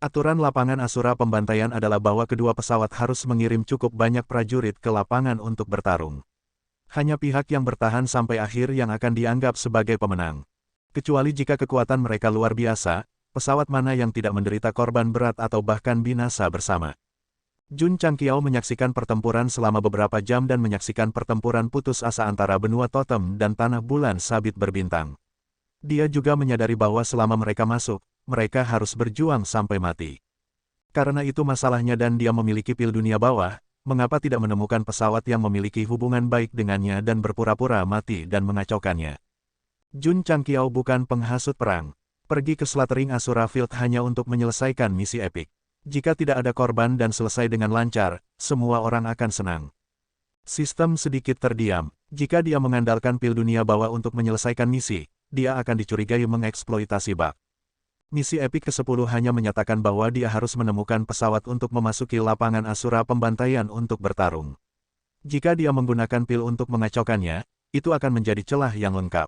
Aturan lapangan Asura pembantaian adalah bahwa kedua pesawat harus mengirim cukup banyak prajurit ke lapangan untuk bertarung. Hanya pihak yang bertahan sampai akhir yang akan dianggap sebagai pemenang. Kecuali jika kekuatan mereka luar biasa, pesawat mana yang tidak menderita korban berat atau bahkan binasa bersama. Jun Changqiao menyaksikan pertempuran selama beberapa jam dan menyaksikan pertempuran putus asa antara benua totem dan tanah bulan sabit berbintang. Dia juga menyadari bahwa selama mereka masuk, mereka harus berjuang sampai mati. Karena itu masalahnya dan dia memiliki pil dunia bawah, mengapa tidak menemukan pesawat yang memiliki hubungan baik dengannya dan berpura-pura mati dan mengacaukannya. Jun Changqiao bukan penghasut perang. Pergi ke Slattering Asura Field hanya untuk menyelesaikan misi epik. Jika tidak ada korban dan selesai dengan lancar, semua orang akan senang. Sistem sedikit terdiam. Jika dia mengandalkan pil dunia bawah untuk menyelesaikan misi, dia akan dicurigai mengeksploitasi bug. Misi epik ke-10 hanya menyatakan bahwa dia harus menemukan pesawat untuk memasuki lapangan Asura pembantaian untuk bertarung. Jika dia menggunakan pil untuk mengacaukannya, itu akan menjadi celah yang lengkap.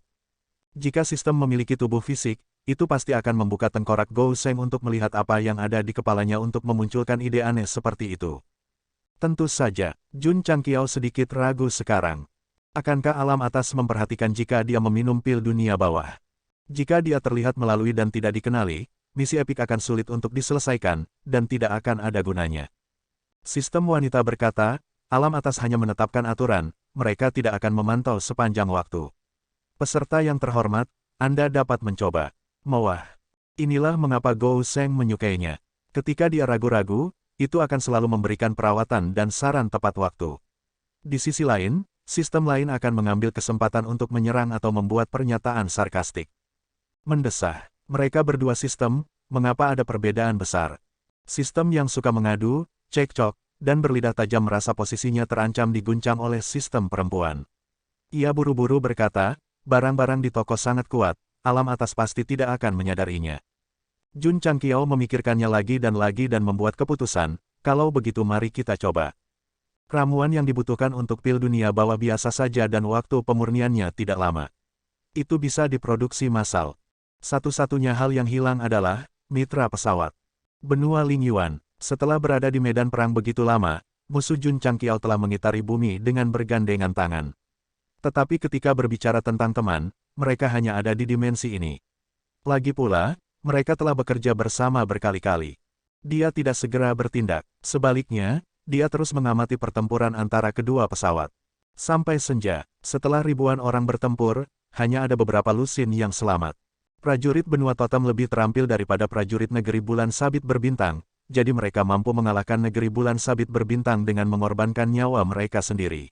Jika sistem memiliki tubuh fisik, itu pasti akan membuka tengkorak Gou Sheng untuk melihat apa yang ada di kepalanya untuk memunculkan ide aneh seperti itu. Tentu saja, Jun Changqiao sedikit ragu sekarang. Akankah alam atas memperhatikan jika dia meminum pil dunia bawah? Jika dia terlihat melalui dan tidak dikenali, misi epik akan sulit untuk diselesaikan, dan tidak akan ada gunanya. Sistem wanita berkata, alam atas hanya menetapkan aturan, mereka tidak akan memantau sepanjang waktu. Peserta yang terhormat, Anda dapat mencoba. Mewah. Inilah mengapa Gou Sheng menyukainya. Ketika dia ragu-ragu, itu akan selalu memberikan perawatan dan saran tepat waktu. Di sisi lain, sistem lain akan mengambil kesempatan untuk menyerang atau membuat pernyataan sarkastik. Mendesah. Mereka berdua sistem, mengapa ada perbedaan besar? Sistem yang suka mengadu, cekcok, dan berlidah tajam merasa posisinya terancam diguncang oleh sistem perempuan. Ia buru-buru berkata, barang-barang di toko sangat kuat. Alam atas pasti tidak akan menyadarinya. Jun Changqiao memikirkannya lagi dan membuat keputusan, kalau begitu mari kita coba. Ramuan yang dibutuhkan untuk pil dunia bawah biasa saja dan waktu pemurniannya tidak lama. Itu bisa diproduksi massal. Satu-satunya hal yang hilang adalah mitra pesawat. Benua Lingyuan, setelah berada di medan perang begitu lama, musuh Jun Changqiao telah mengitari bumi dengan bergandengan tangan. Tetapi ketika berbicara tentang teman, mereka hanya ada di dimensi ini. Lagi pula, mereka telah bekerja bersama berkali-kali. Dia tidak segera bertindak, sebaliknya, dia terus mengamati pertempuran antara kedua pesawat. Sampai senja, setelah ribuan orang bertempur, hanya ada beberapa lusin yang selamat. Prajurit benua totem lebih terampil daripada prajurit negeri bulan sabit berbintang, jadi mereka mampu mengalahkan negeri bulan sabit berbintang dengan mengorbankan nyawa mereka sendiri.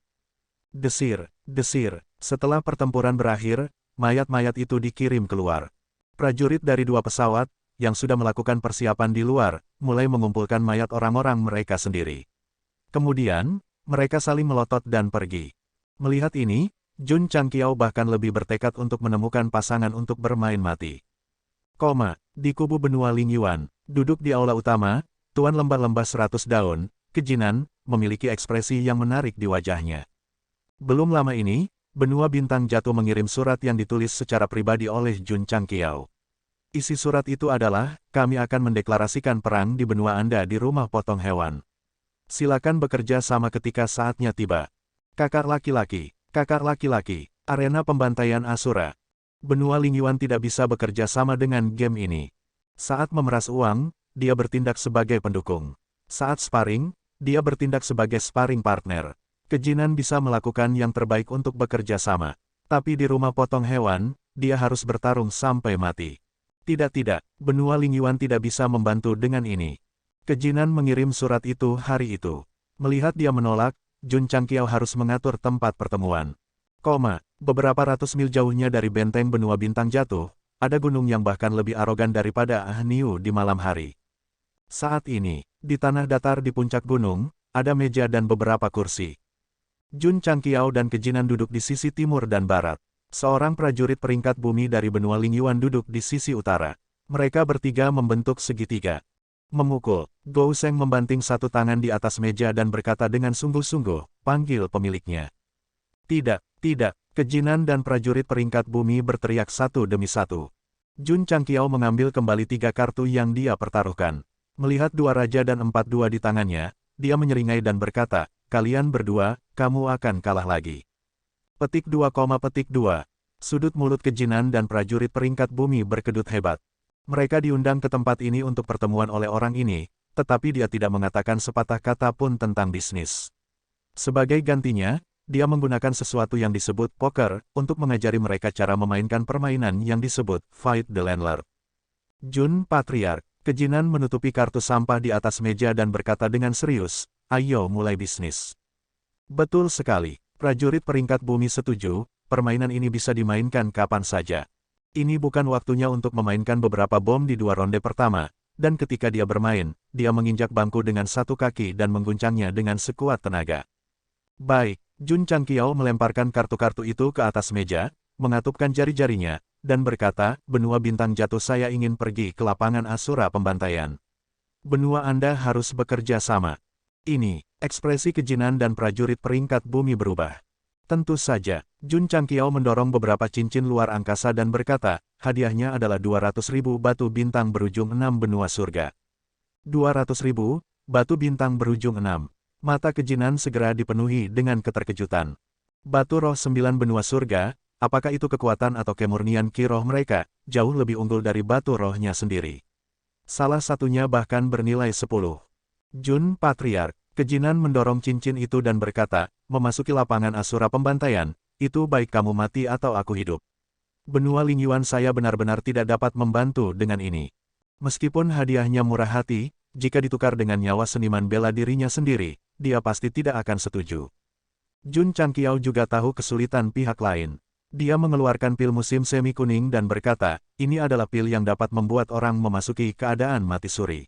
Desir, desir, setelah pertempuran berakhir, mayat-mayat itu dikirim keluar. Prajurit dari dua pesawat, yang sudah melakukan persiapan di luar, mulai mengumpulkan mayat orang-orang mereka sendiri. Kemudian, mereka saling melotot dan pergi. Melihat ini, Jun Changqiao bahkan lebih bertekad untuk menemukan pasangan untuk bermain mati. Di kubu benua Lingyuan, duduk di aula utama, Tuan Lembah-Lembah 100 Daun, Kejinan, memiliki ekspresi yang menarik di wajahnya. Belum lama ini, benua bintang jatuh mengirim surat yang ditulis secara pribadi oleh Jun Changqiao. Isi surat itu adalah, kami akan mendeklarasikan perang di benua Anda di rumah potong hewan. Silakan bekerja sama ketika saatnya tiba. Kakak laki-laki, arena pembantaian Asura. Benua Lingyuan tidak bisa bekerja sama dengan game ini. Saat memeras uang, dia bertindak sebagai pendukung. Saat sparring, dia bertindak sebagai sparring partner. Kejinan bisa melakukan yang terbaik untuk bekerja sama. Tapi di rumah potong hewan, dia harus bertarung sampai mati. Tidak, benua Lingyuan tidak bisa membantu dengan ini. Kejinan mengirim surat itu hari itu. Melihat dia menolak, Jun Changqiao harus mengatur tempat pertemuan. Beberapa ratus mil jauhnya dari benteng benua bintang jatuh, ada gunung yang bahkan lebih arogan daripada Ahniu di malam hari. Saat ini, di tanah datar di puncak gunung, ada meja dan beberapa kursi. Jun Changqiao dan Kejinan duduk di sisi timur dan barat. Seorang prajurit peringkat bumi dari benua Lingyuan duduk di sisi utara. Mereka bertiga membentuk segitiga. Memukul, Gou Sheng membanting satu tangan di atas meja dan berkata dengan sungguh-sungguh, panggil pemiliknya. Tidak, Kejinan dan prajurit peringkat bumi berteriak satu demi satu. Jun Changqiao mengambil kembali 3 kartu yang dia pertaruhkan. Melihat dua raja dan 4-2 di tangannya, dia menyeringai dan berkata, kalian berdua, kamu akan kalah lagi. Petik 2, petik 2. Sudut mulut kejinan dan prajurit peringkat bumi berkedut hebat. Mereka diundang ke tempat ini untuk pertemuan oleh orang ini, tetapi dia tidak mengatakan sepatah kata pun tentang bisnis. Sebagai gantinya, dia menggunakan sesuatu yang disebut poker untuk mengajari mereka cara memainkan permainan yang disebut Fight the Landlord. Jun Patriark, kejinan menutupi kartu sampah di atas meja dan berkata dengan serius, ayo mulai bisnis. Betul sekali, prajurit peringkat bumi setuju, permainan ini bisa dimainkan kapan saja. Ini bukan waktunya untuk memainkan beberapa bom di 2 ronde pertama, dan ketika dia bermain, dia menginjak bangku dengan satu kaki dan mengguncangnya dengan sekuat tenaga. Baik, Jun Changqiao melemparkan kartu-kartu itu ke atas meja, mengatupkan jari-jarinya, dan berkata, benua bintang jatuh saya ingin pergi ke lapangan Asura pembantaian. Benua Anda harus bekerja sama. Ini, ekspresi kejinan dan prajurit peringkat bumi berubah. Tentu saja, Jun Changqiao mendorong beberapa cincin luar angkasa dan berkata, hadiahnya adalah 200.000 batu bintang berujung 6 benua surga. 200.000 batu bintang berujung 6. Mata kejinan segera dipenuhi dengan keterkejutan. Batu roh 9 benua surga, apakah itu kekuatan atau kemurnian ki roh mereka, jauh lebih unggul dari batu rohnya sendiri. Salah satunya bahkan bernilai 10. Jun Patriark, kejinan mendorong cincin itu dan berkata, memasuki lapangan Asura pembantaian, itu baik kamu mati atau aku hidup. Benua Lingyuan saya benar-benar tidak dapat membantu dengan ini. Meskipun hadiahnya murah hati, jika ditukar dengan nyawa seniman bela dirinya sendiri, dia pasti tidak akan setuju. Jun Changqiao juga tahu kesulitan pihak lain. Dia mengeluarkan pil musim semi kuning dan berkata, ini adalah pil yang dapat membuat orang memasuki keadaan mati suri.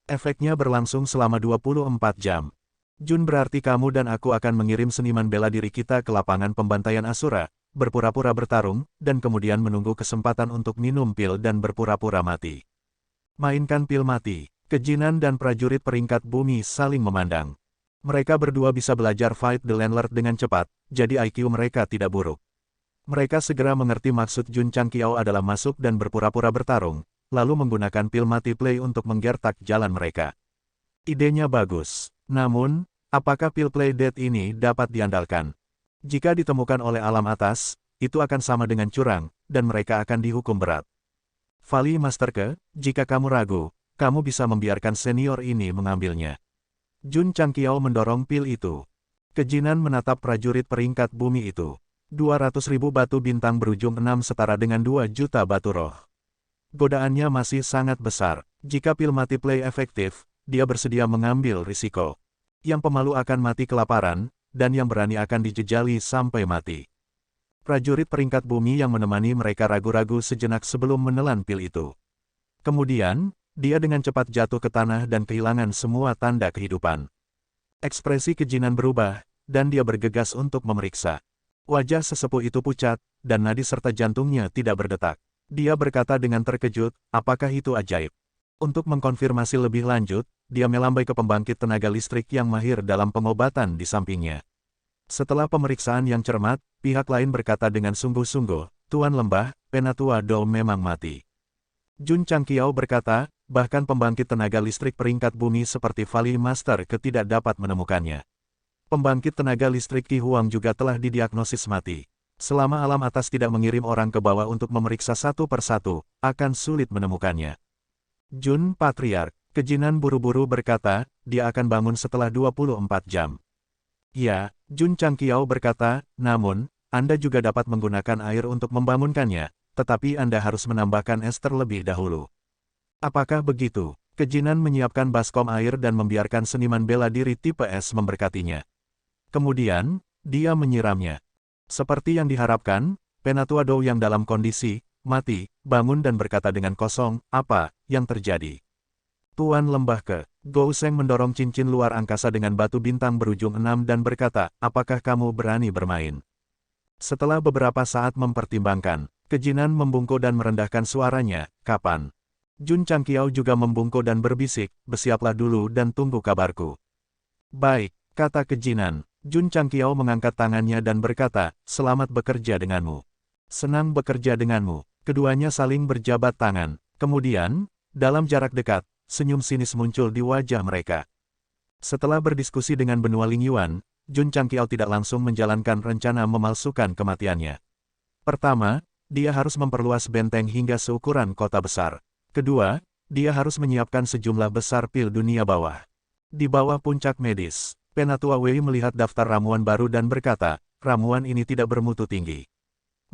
Efeknya berlangsung selama 24 jam. Jun berarti kamu dan aku akan mengirim seniman bela diri kita ke lapangan pembantaian Asura, berpura-pura bertarung, dan kemudian menunggu kesempatan untuk minum pil dan berpura-pura mati. Mainkan pil mati, kejinan dan prajurit peringkat bumi saling memandang. Mereka berdua bisa belajar Fight the Landlord dengan cepat, jadi IQ mereka tidak buruk. Mereka segera mengerti maksud Jun Changqiao adalah masuk dan berpura-pura bertarung, lalu menggunakan pil mati play untuk menggertak jalan mereka. Idenya bagus. Namun, apakah pil play dead ini dapat diandalkan? Jika ditemukan oleh alam atas, itu akan sama dengan curang, dan mereka akan dihukum berat. Vali Masterke, jika kamu ragu, kamu bisa membiarkan senior ini mengambilnya. Jun Changqiao mendorong pil itu. Kejinan menatap prajurit peringkat bumi itu. 200.000 batu bintang berujung 6 setara dengan 2 juta batu roh. Godaannya masih sangat besar. Jika pil mati play efektif, dia bersedia mengambil risiko. Yang pemalu akan mati kelaparan, dan yang berani akan dijejali sampai mati. Prajurit peringkat bumi yang menemani mereka ragu-ragu sejenak sebelum menelan pil itu. Kemudian, dia dengan cepat jatuh ke tanah dan kehilangan semua tanda kehidupan. Ekspresi kejinan berubah, dan dia bergegas untuk memeriksa. Wajah sesepuh itu pucat, dan nadi serta jantungnya tidak berdetak. Dia berkata dengan terkejut, apakah itu ajaib? Untuk mengkonfirmasi lebih lanjut, dia melambai ke pembangkit tenaga listrik yang mahir dalam pengobatan di sampingnya. Setelah pemeriksaan yang cermat, pihak lain berkata dengan sungguh-sungguh, Tuan Lembah, Penatua Dou memang mati. Jun Changqiao berkata, bahkan pembangkit tenaga listrik peringkat bumi seperti Vali Master tidak dapat menemukannya. Pembangkit tenaga listrik Qi Huang juga telah didiagnosis mati. Selama alam atas tidak mengirim orang ke bawah untuk memeriksa satu persatu, akan sulit menemukannya. Jun Patriark, kejinan buru-buru berkata, dia akan bangun setelah 24 jam. Ya, Jun Changqiao berkata, namun, Anda juga dapat menggunakan air untuk membangunkannya, tetapi Anda harus menambahkan es terlebih dahulu. Apakah begitu? Kejinan menyiapkan baskom air dan membiarkan seniman bela diri tipe S memberkatinya. Kemudian, dia menyiramnya. Seperti yang diharapkan, Penatua Dou yang dalam kondisi mati, bangun dan berkata dengan kosong, apa yang terjadi? Tuan Lembah Ke, Gou Sheng mendorong cincin luar angkasa dengan batu bintang berujung 6 dan berkata, apakah kamu berani bermain? Setelah beberapa saat mempertimbangkan, kejinan membungkuk dan merendahkan suaranya, kapan? Jun Changqiao juga membungkuk dan berbisik, bersiaplah dulu dan tunggu kabarku. Baik, kata kejinan. Jun Changqiao mengangkat tangannya dan berkata, selamat bekerja denganmu. Senang bekerja denganmu. Keduanya saling berjabat tangan. Kemudian, dalam jarak dekat, senyum sinis muncul di wajah mereka. Setelah berdiskusi dengan benua Lingyuan, Jun Changqiao tidak langsung menjalankan rencana memalsukan kematiannya. Pertama, dia harus memperluas benteng hingga seukuran kota besar. Kedua, dia harus menyiapkan sejumlah besar pil dunia bawah. Di bawah puncak medis, Penatua Wei melihat daftar ramuan baru dan berkata, ramuan ini tidak bermutu tinggi.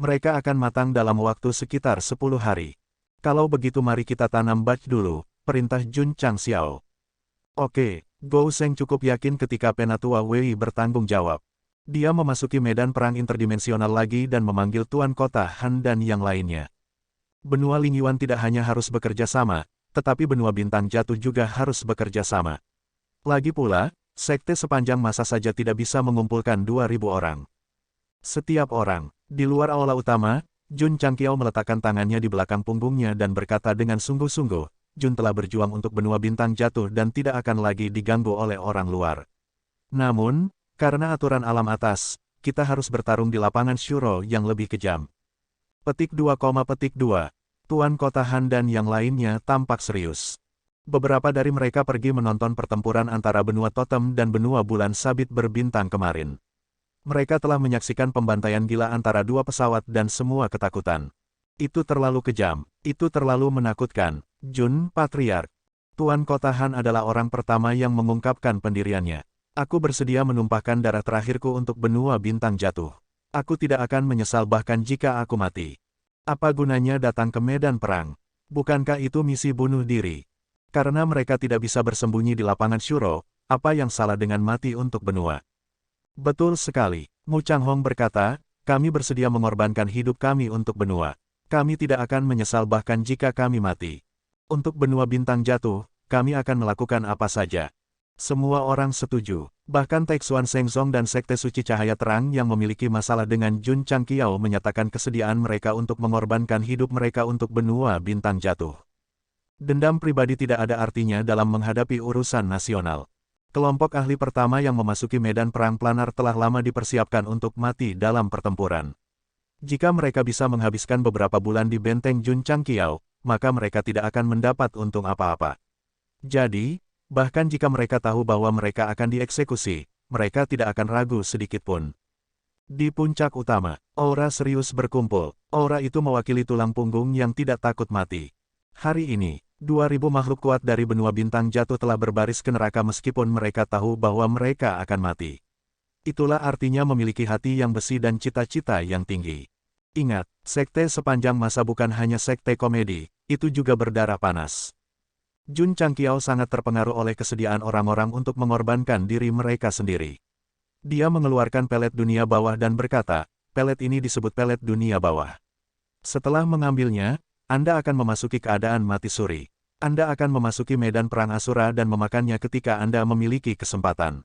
Mereka akan matang dalam waktu sekitar 10 hari. Kalau begitu mari kita tanam batch dulu, perintah Jun Changxiao. Oke, Gou Sheng cukup yakin ketika Penatua Wei bertanggung jawab. Dia memasuki medan perang interdimensional lagi dan memanggil Tuan Kota Han dan yang lainnya. Benua Lingyuan tidak hanya harus bekerja sama, tetapi benua bintang jatuh juga harus bekerja sama. Lagi pula, sekte sepanjang masa saja tidak bisa mengumpulkan 2.000 orang. Setiap orang, di luar aula utama, Jun Changqiao meletakkan tangannya di belakang punggungnya dan berkata dengan sungguh-sungguh, Jun telah berjuang untuk benua bintang jatuh dan tidak akan lagi diganggu oleh orang luar. Namun, karena aturan alam atas, kita harus bertarung di lapangan Shuro yang lebih kejam. Petik 2, Tuan Kota Han dan yang lainnya tampak serius. Beberapa dari mereka pergi menonton pertempuran antara benua totem dan benua bulan sabit berbintang kemarin. Mereka telah menyaksikan pembantaian gila antara dua pesawat dan semua ketakutan. Itu terlalu kejam, itu terlalu menakutkan. Jun, Patriark. Tuan Kota Han adalah orang pertama yang mengungkapkan pendiriannya. Aku bersedia menumpahkan darah terakhirku untuk benua bintang jatuh. Aku tidak akan menyesal bahkan jika aku mati. Apa gunanya datang ke medan perang? Bukankah itu misi bunuh diri? Karena mereka tidak bisa bersembunyi di lapangan Shuro, apa yang salah dengan mati untuk benua? Betul sekali, Mu Changhong berkata, kami bersedia mengorbankan hidup kami untuk benua. Kami tidak akan menyesal bahkan jika kami mati. Untuk benua bintang jatuh, kami akan melakukan apa saja. Semua orang setuju. Bahkan Taixuan Shengzong dan Sekte Suci Cahaya Terang yang memiliki masalah dengan Jun Changqiao menyatakan kesediaan mereka untuk mengorbankan hidup mereka untuk benua bintang jatuh. Dendam pribadi tidak ada artinya dalam menghadapi urusan nasional. Kelompok ahli pertama yang memasuki medan perang planar telah lama dipersiapkan untuk mati dalam pertempuran. Jika mereka bisa menghabiskan beberapa bulan di benteng Jun Changqiao, maka mereka tidak akan mendapat untung apa-apa. Jadi, bahkan jika mereka tahu bahwa mereka akan dieksekusi, mereka tidak akan ragu sedikitpun. Di puncak utama, aura serius berkumpul. Aura itu mewakili tulang punggung yang tidak takut mati. Hari ini, 2.000 makhluk kuat dari benua bintang jatuh telah berbaris ke neraka meskipun mereka tahu bahwa mereka akan mati. Itulah artinya memiliki hati yang besi dan cita-cita yang tinggi. Ingat, sekte sepanjang masa bukan hanya sekte komedi, itu juga berdarah panas. Jun Changqiao sangat terpengaruh oleh kesediaan orang-orang untuk mengorbankan diri mereka sendiri. Dia mengeluarkan pelet dunia bawah dan berkata, pelet ini disebut pelet dunia bawah. Setelah mengambilnya, Anda akan memasuki keadaan mati suri. Anda akan memasuki medan perang Asura dan memakannya ketika Anda memiliki kesempatan.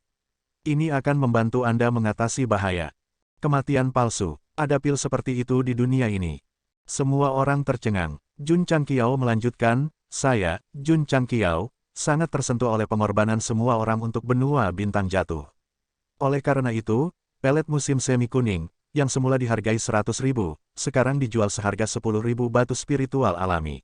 Ini akan membantu Anda mengatasi bahaya. Kematian palsu, ada pil seperti itu di dunia ini. Semua orang tercengang. Jun Changqiao melanjutkan, saya, Jun Changqiao, sangat tersentuh oleh pengorbanan semua orang untuk benua bintang jatuh. Oleh karena itu, pelet musim semi kuning, yang semula dihargai 100.000, sekarang dijual seharga 10.000 batu spiritual alami.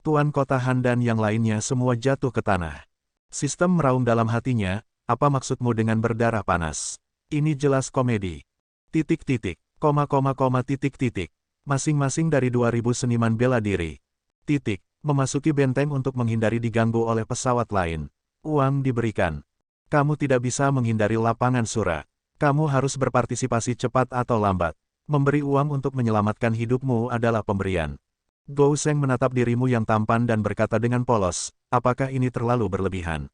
Tuan Kota Han dan yang lainnya semua jatuh ke tanah. Sistem meraung dalam hatinya, apa maksudmu dengan berdarah panas? Ini jelas komedi. Masing-masing dari 2.000 seniman bela diri. Memasuki benteng untuk menghindari diganggu oleh pesawat lain. Uang diberikan. Kamu tidak bisa menghindari lapangan Sura. Kamu harus berpartisipasi cepat atau lambat. Memberi uang untuk menyelamatkan hidupmu adalah pemberian. Gou Sheng menatap dirimu yang tampan dan berkata dengan polos, apakah ini terlalu berlebihan?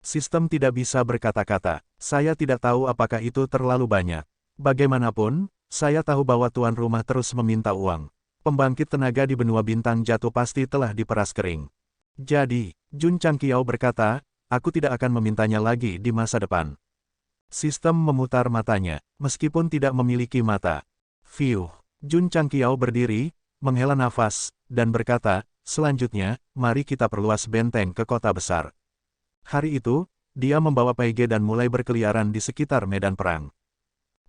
Sistem tidak bisa berkata-kata. Saya tidak tahu apakah itu terlalu banyak. Bagaimanapun, saya tahu bahwa tuan rumah terus meminta uang. Pembangkit tenaga di benua bintang jatuh pasti telah diperas kering. Jadi, Jun Changqiao berkata, aku tidak akan memintanya lagi di masa depan. Sistem memutar matanya, meskipun tidak memiliki mata. Fiuh. Jun Changqiao berdiri, menghela nafas, dan berkata, selanjutnya, mari kita perluas benteng ke kota besar. Hari itu, dia membawa Paige dan mulai berkeliaran di sekitar medan perang.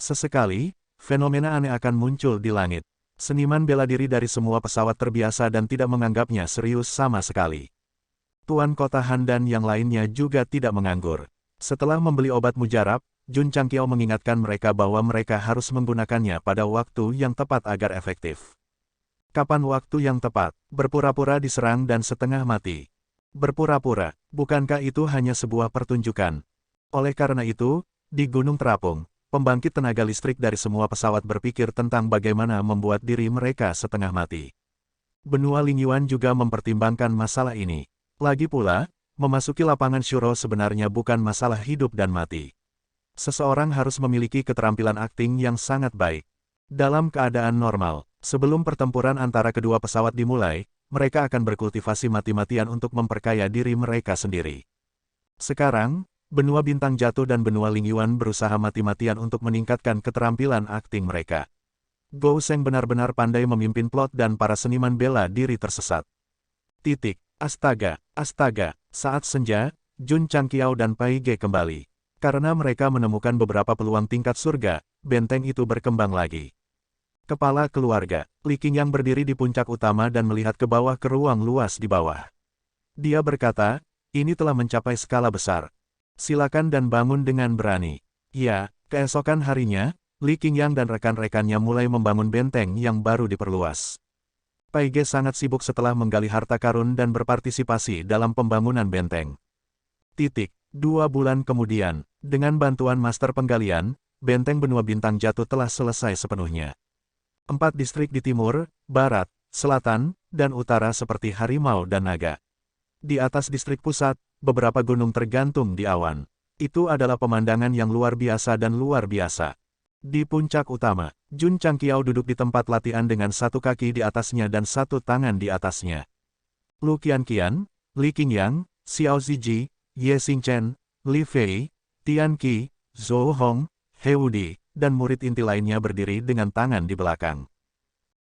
Sesekali, fenomena aneh akan muncul di langit. Seniman bela diri dari semua pesawat terbiasa dan tidak menganggapnya serius sama sekali. Tuan Kota Han dan yang lainnya juga tidak menganggur. Setelah membeli obat mujarab, Jun Changqiao mengingatkan mereka bahwa mereka harus menggunakannya pada waktu yang tepat agar efektif. Kapan waktu yang tepat? Berpura-pura diserang dan setengah mati. Berpura-pura, bukankah itu hanya sebuah pertunjukan? Oleh karena itu, di Gunung Terapung, pembangkit tenaga listrik dari semua pesawat berpikir tentang bagaimana membuat diri mereka setengah mati. Benua Lingyuan juga mempertimbangkan masalah ini. Lagi pula, memasuki lapangan Shuro sebenarnya bukan masalah hidup dan mati. Seseorang harus memiliki keterampilan akting yang sangat baik. Dalam keadaan normal, sebelum pertempuran antara kedua pesawat dimulai, mereka akan berkultivasi mati-matian untuk memperkaya diri mereka sendiri. Sekarang, benua Bintang Jatuh dan benua Lingyuan berusaha mati-matian untuk meningkatkan keterampilan akting mereka. Gou Sheng benar-benar pandai memimpin plot dan para seniman bela diri tersesat. Astaga, astaga, saat senja, Jun Changqiao dan Pai Ge kembali. Karena mereka menemukan beberapa peluang tingkat surga, benteng itu berkembang lagi. Kepala keluarga, Li Qingyang berdiri di puncak utama dan melihat ke bawah ke ruang luas di bawah. Dia berkata, ini telah mencapai skala besar. Silakan dan bangun dengan berani. Ya, keesokan harinya, Li Qingyang dan rekan-rekannya mulai membangun benteng yang baru diperluas. Pai Ge sangat sibuk setelah menggali harta karun dan berpartisipasi dalam pembangunan benteng. 2 bulan kemudian, dengan bantuan master penggalian, benteng benua Bintang Jatuh telah selesai sepenuhnya. 4 distrik di timur, barat, selatan, dan utara seperti harimau dan naga. Di atas distrik pusat, beberapa gunung tergantung di awan. Itu adalah pemandangan yang luar biasa dan luar biasa. Di puncak utama, Jun Changqiao duduk di tempat latihan dengan satu kaki di atasnya dan satu tangan di atasnya. Lu Qianqian, Li Qingyang, Xiao Ziji, Ye Xingchen, Li Fei, Tian Qi, Zhou Hong, He Wudi, dan murid inti lainnya berdiri dengan tangan di belakang.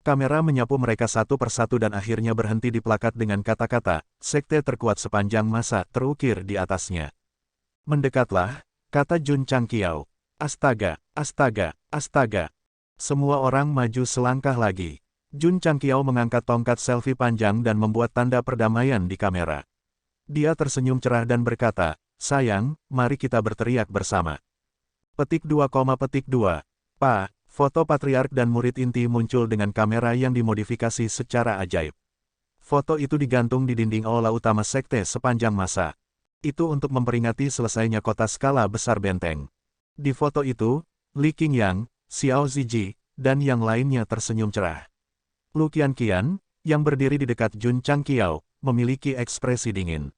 Kamera menyapu mereka satu persatu dan akhirnya berhenti di plakat dengan kata-kata, sekte terkuat sepanjang masa terukir di atasnya. Mendekatlah, kata Jun Changqiao. Astaga, astaga, astaga. Semua orang maju selangkah lagi. Jun Changqiao mengangkat tongkat selfie panjang dan membuat tanda perdamaian di kamera. Dia tersenyum cerah dan berkata, sayang, mari kita berteriak bersama. Petik 2, Pa. Foto patriark dan murid inti muncul dengan kamera yang dimodifikasi secara ajaib. Foto itu digantung di dinding aula utama sekte sepanjang masa. Itu untuk memperingati selesainya kota skala besar benteng. Di foto itu, Li Qingyang, Xiao Ziji, dan yang lainnya tersenyum cerah. Lu Qianqian, yang berdiri di dekat Jun Changqiao, memiliki ekspresi dingin.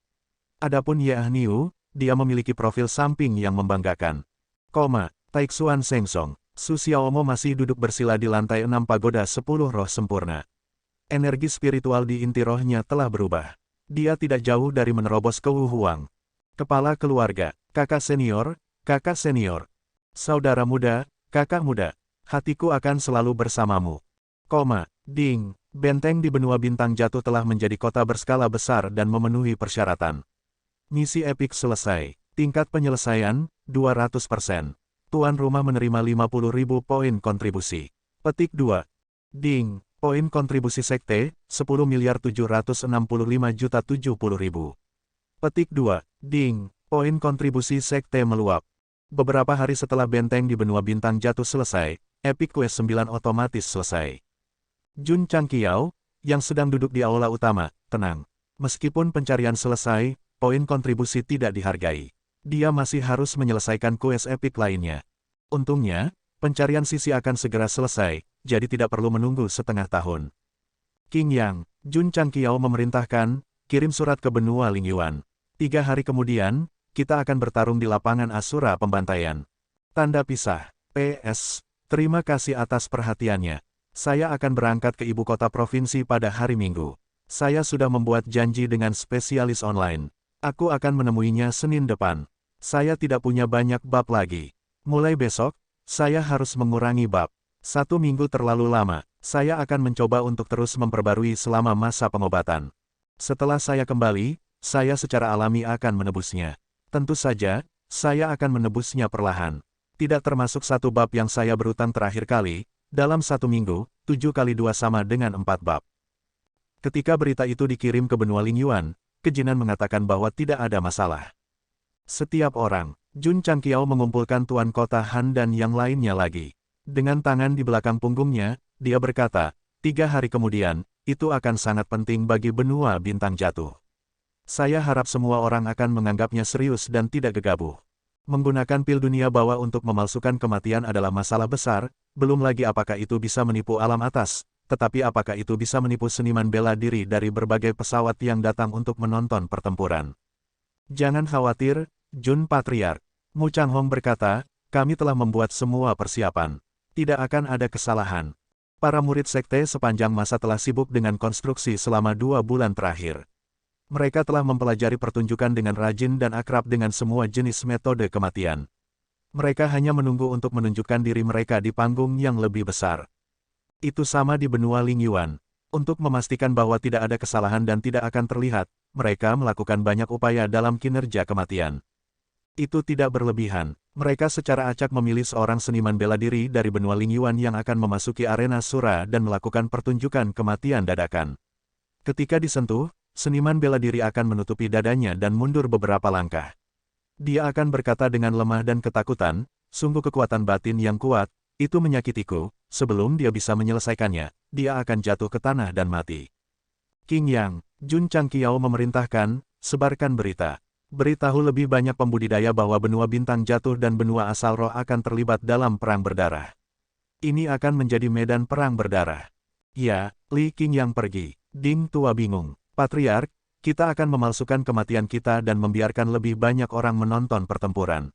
Adapun Ye Niu, dia memiliki profil samping yang membanggakan. Taixuan Shengsong. Su Xiaomo masih duduk bersila di lantai 6 pagoda 10 roh sempurna. Energi spiritual di inti rohnya telah berubah. Dia tidak jauh dari menerobos ke Wu Huang. Kepala keluarga, kakak senior, saudara muda, kakak muda, hatiku akan selalu bersamamu. Ding, benteng di benua Bintang Jatuh telah menjadi kota berskala besar dan memenuhi persyaratan. Misi epik selesai. Tingkat penyelesaian, 200%. Tuan rumah menerima 50.000 poin kontribusi. Petik 2. Ding, poin kontribusi sekte, 10.765.070.000. Petik 2. Ding, poin kontribusi sekte meluap. Beberapa hari setelah benteng di benua Bintang Jatuh selesai, Epic Quest 9 otomatis selesai. Jun Changqiao, yang sedang duduk di aula utama, tenang. Meskipun pencarian selesai, poin kontribusi tidak dihargai. Dia masih harus menyelesaikan quest epic lainnya. Untungnya, pencarian sisi akan segera selesai, jadi tidak perlu menunggu setengah tahun. Qingyang, Jun Changqiao memerintahkan, kirim surat ke benua Lingyuan. 3 hari kemudian, kita akan bertarung di lapangan Asura pembantaian. Tanda pisah. PS. Terima kasih atas perhatiannya. Saya akan berangkat ke ibu kota provinsi pada hari Minggu. Saya sudah membuat janji dengan spesialis online. Aku akan menemuinya Senin depan. Saya tidak punya banyak bab lagi. Mulai besok, saya harus mengurangi bab. 1 minggu terlalu lama. Saya akan mencoba untuk terus memperbarui selama masa pengobatan. Setelah saya kembali, saya secara alami akan menebusnya. Tentu saja, saya akan menebusnya perlahan. Tidak termasuk 1 bab yang saya berutang terakhir kali, Dalam 1 minggu, 7 kali 2 sama dengan 4 bab. Ketika berita itu dikirim ke benua Lingyuan, Kejinan mengatakan bahwa tidak ada masalah. Setiap orang, Jun Changqiao mengumpulkan Tuan Kota Han dan yang lainnya lagi. Dengan tangan di belakang punggungnya, dia berkata, 3 hari kemudian, itu akan sangat penting bagi benua bintang jatuh. Saya harap semua orang akan menganggapnya serius dan tidak gegabah. Menggunakan pil dunia bawah untuk memalsukan kematian adalah masalah besar, belum lagi apakah itu bisa menipu alam atas, tetapi apakah itu bisa menipu seniman bela diri dari berbagai pesawat yang datang untuk menonton pertempuran. Jangan khawatir, Jun Patriark. Mu Changhong berkata, kami telah membuat semua persiapan. Tidak akan ada kesalahan. Para murid sekte sepanjang masa telah sibuk dengan konstruksi selama 2 bulan terakhir. Mereka telah mempelajari pertunjukan dengan rajin dan akrab dengan semua jenis metode kematian. Mereka hanya menunggu untuk menunjukkan diri mereka di panggung yang lebih besar. Itu sama di benua Lingyuan. Untuk memastikan bahwa tidak ada kesalahan dan tidak akan terlihat, mereka melakukan banyak upaya dalam kinerja kematian. Itu tidak berlebihan. Mereka secara acak memilih seorang seniman bela diri dari benua Lingyuan yang akan memasuki arena Sura dan melakukan pertunjukan kematian dadakan. Ketika disentuh, seniman bela diri akan menutupi dadanya dan mundur beberapa langkah. Dia akan berkata dengan lemah dan ketakutan, sungguh kekuatan batin yang kuat, itu menyakitiku, sebelum dia bisa menyelesaikannya, dia akan jatuh ke tanah dan mati. King Yang, Jun Changqiao memerintahkan, sebarkan berita. Beritahu lebih banyak pembudidaya bahwa benua bintang jatuh dan benua asal roh akan terlibat dalam perang berdarah. Ini akan menjadi medan perang berdarah. Ya, Li King Yang pergi. Ding Tua bingung. Patriark, kita akan memalsukan kematian kita dan membiarkan lebih banyak orang menonton pertempuran.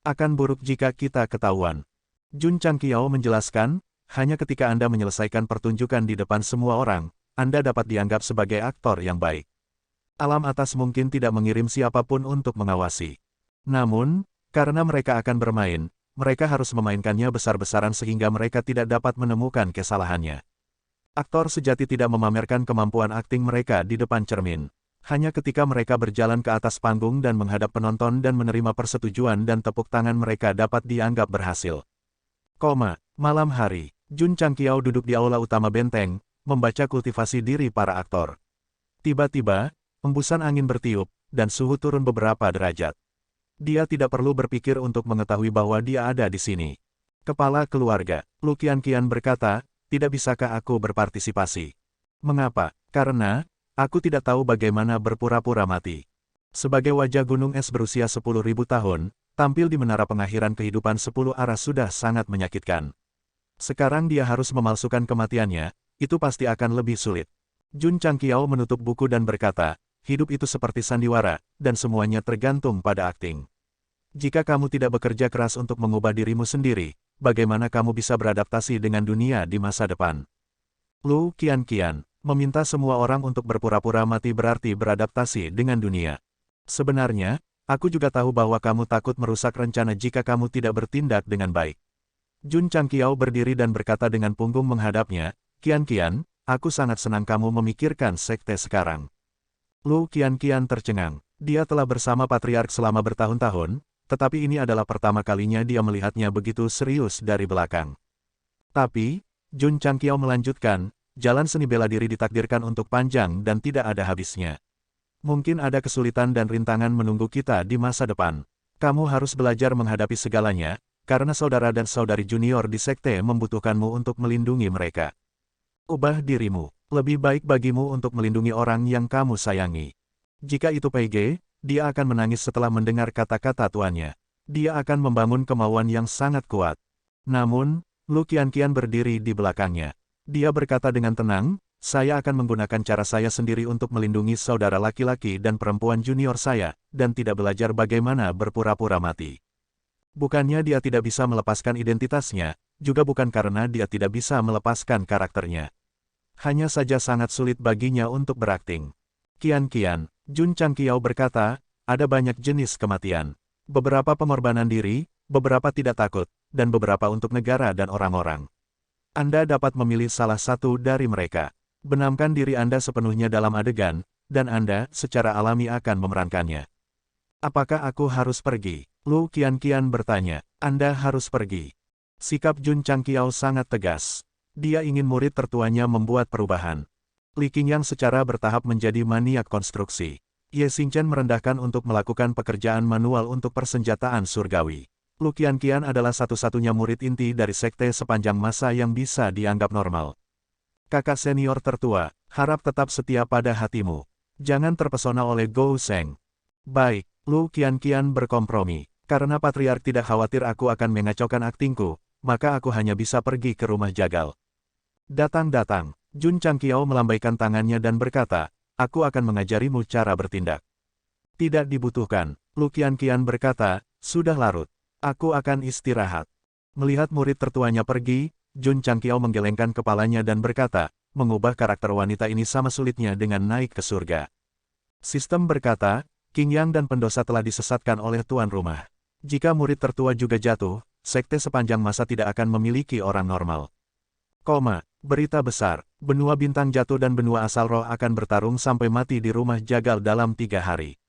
Akan buruk jika kita ketahuan. Jun Changqiao menjelaskan, hanya ketika Anda menyelesaikan pertunjukan di depan semua orang, Anda dapat dianggap sebagai aktor yang baik. Alam atas mungkin tidak mengirim siapapun untuk mengawasi. Namun, karena mereka akan bermain, mereka harus memainkannya besar-besaran sehingga mereka tidak dapat menemukan kesalahannya. Aktor sejati tidak memamerkan kemampuan akting mereka di depan cermin. Hanya ketika mereka berjalan ke atas panggung dan menghadap penonton dan menerima persetujuan dan tepuk tangan mereka dapat dianggap berhasil. Malam hari, Jun Changqiao duduk di aula utama benteng, membaca kultivasi diri para aktor. Tiba-tiba, hembusan angin bertiup, dan suhu turun beberapa derajat. Dia tidak perlu berpikir untuk mengetahui bahwa dia ada di sini. Kepala keluarga, Lu Qianqian berkata, tidak bisakah aku berpartisipasi? Mengapa? Karena, aku tidak tahu bagaimana berpura-pura mati. Sebagai wajah gunung es berusia 10.000 tahun, tampil di menara pengakhiran kehidupan 10 arah sudah sangat menyakitkan. Sekarang dia harus memalsukan kematiannya, itu pasti akan lebih sulit. Jun Changqiao menutup buku dan berkata, hidup itu seperti sandiwara, dan semuanya tergantung pada akting. Jika kamu tidak bekerja keras untuk mengubah dirimu sendiri, bagaimana kamu bisa beradaptasi dengan dunia di masa depan? Lu Qianqian meminta semua orang untuk berpura-pura mati berarti beradaptasi dengan dunia. Sebenarnya, aku juga tahu bahwa kamu takut merusak rencana jika kamu tidak bertindak dengan baik. Jun Changqiao berdiri dan berkata dengan punggung menghadapnya, Qianqian, aku sangat senang kamu memikirkan sekte sekarang. Lu Qianqian tercengang. Dia telah bersama Patriark selama bertahun-tahun, tetapi ini adalah pertama kalinya dia melihatnya begitu serius dari belakang. Tapi, Jun Changqiao melanjutkan, jalan seni bela diri ditakdirkan untuk panjang dan tidak ada habisnya. Mungkin ada kesulitan dan rintangan menunggu kita di masa depan. Kamu harus belajar menghadapi segalanya, karena saudara dan saudari junior di sekte membutuhkanmu untuk melindungi mereka. Ubah dirimu. Lebih baik bagimu untuk melindungi orang yang kamu sayangi. Jika itu PG, dia akan menangis setelah mendengar kata-kata tuannya. Dia akan membangun kemauan yang sangat kuat. Namun, Lu Qianqian berdiri di belakangnya. Dia berkata dengan tenang, saya akan menggunakan cara saya sendiri untuk melindungi saudara laki-laki dan perempuan junior saya, dan tidak belajar bagaimana berpura-pura mati. Bukannya dia tidak bisa melepaskan identitasnya, juga bukan karena dia tidak bisa melepaskan karakternya. Hanya saja sangat sulit baginya untuk berakting. Qianqian, Jun Changqiao berkata, ada banyak jenis kematian. Beberapa pengorbanan diri, beberapa tidak takut, dan beberapa untuk negara dan orang-orang. Anda dapat memilih salah satu dari mereka. Benamkan diri Anda sepenuhnya dalam adegan, dan Anda secara alami akan memerankannya. Apakah aku harus pergi? Lu Qianqian bertanya. Anda harus pergi. Sikap Jun Changqiao sangat tegas. Dia ingin murid tertuanya membuat perubahan. Li Qingyang secara bertahap menjadi maniak konstruksi. Ye Xingchen merendahkan untuk melakukan pekerjaan manual untuk persenjataan surgawi. Lu Qianqian adalah satu-satunya murid inti dari sekte sepanjang masa yang bisa dianggap normal. Kakak senior tertua, harap tetap setia pada hatimu. Jangan terpesona oleh Gou Sheng. Baik, Lu Qianqian berkompromi. Karena Patriark tidak khawatir aku akan mengacaukan aktingku, maka aku hanya bisa pergi ke rumah jagal. Datang-datang, Jun Changqiao melambaikan tangannya dan berkata, aku akan mengajarimu cara bertindak. Tidak dibutuhkan, Lu Qianqian berkata, sudah larut. Aku akan istirahat. Melihat murid tertuanya pergi, Jun Changqiao menggelengkan kepalanya dan berkata, mengubah karakter wanita ini sama sulitnya dengan naik ke surga. Sistem berkata, Qingyang dan pendosa telah disesatkan oleh tuan rumah. Jika murid tertua juga jatuh, sekte sepanjang masa tidak akan memiliki orang normal. Berita besar, benua bintang jatuh dan benua asal roh akan bertarung sampai mati di rumah jagal dalam 3 hari.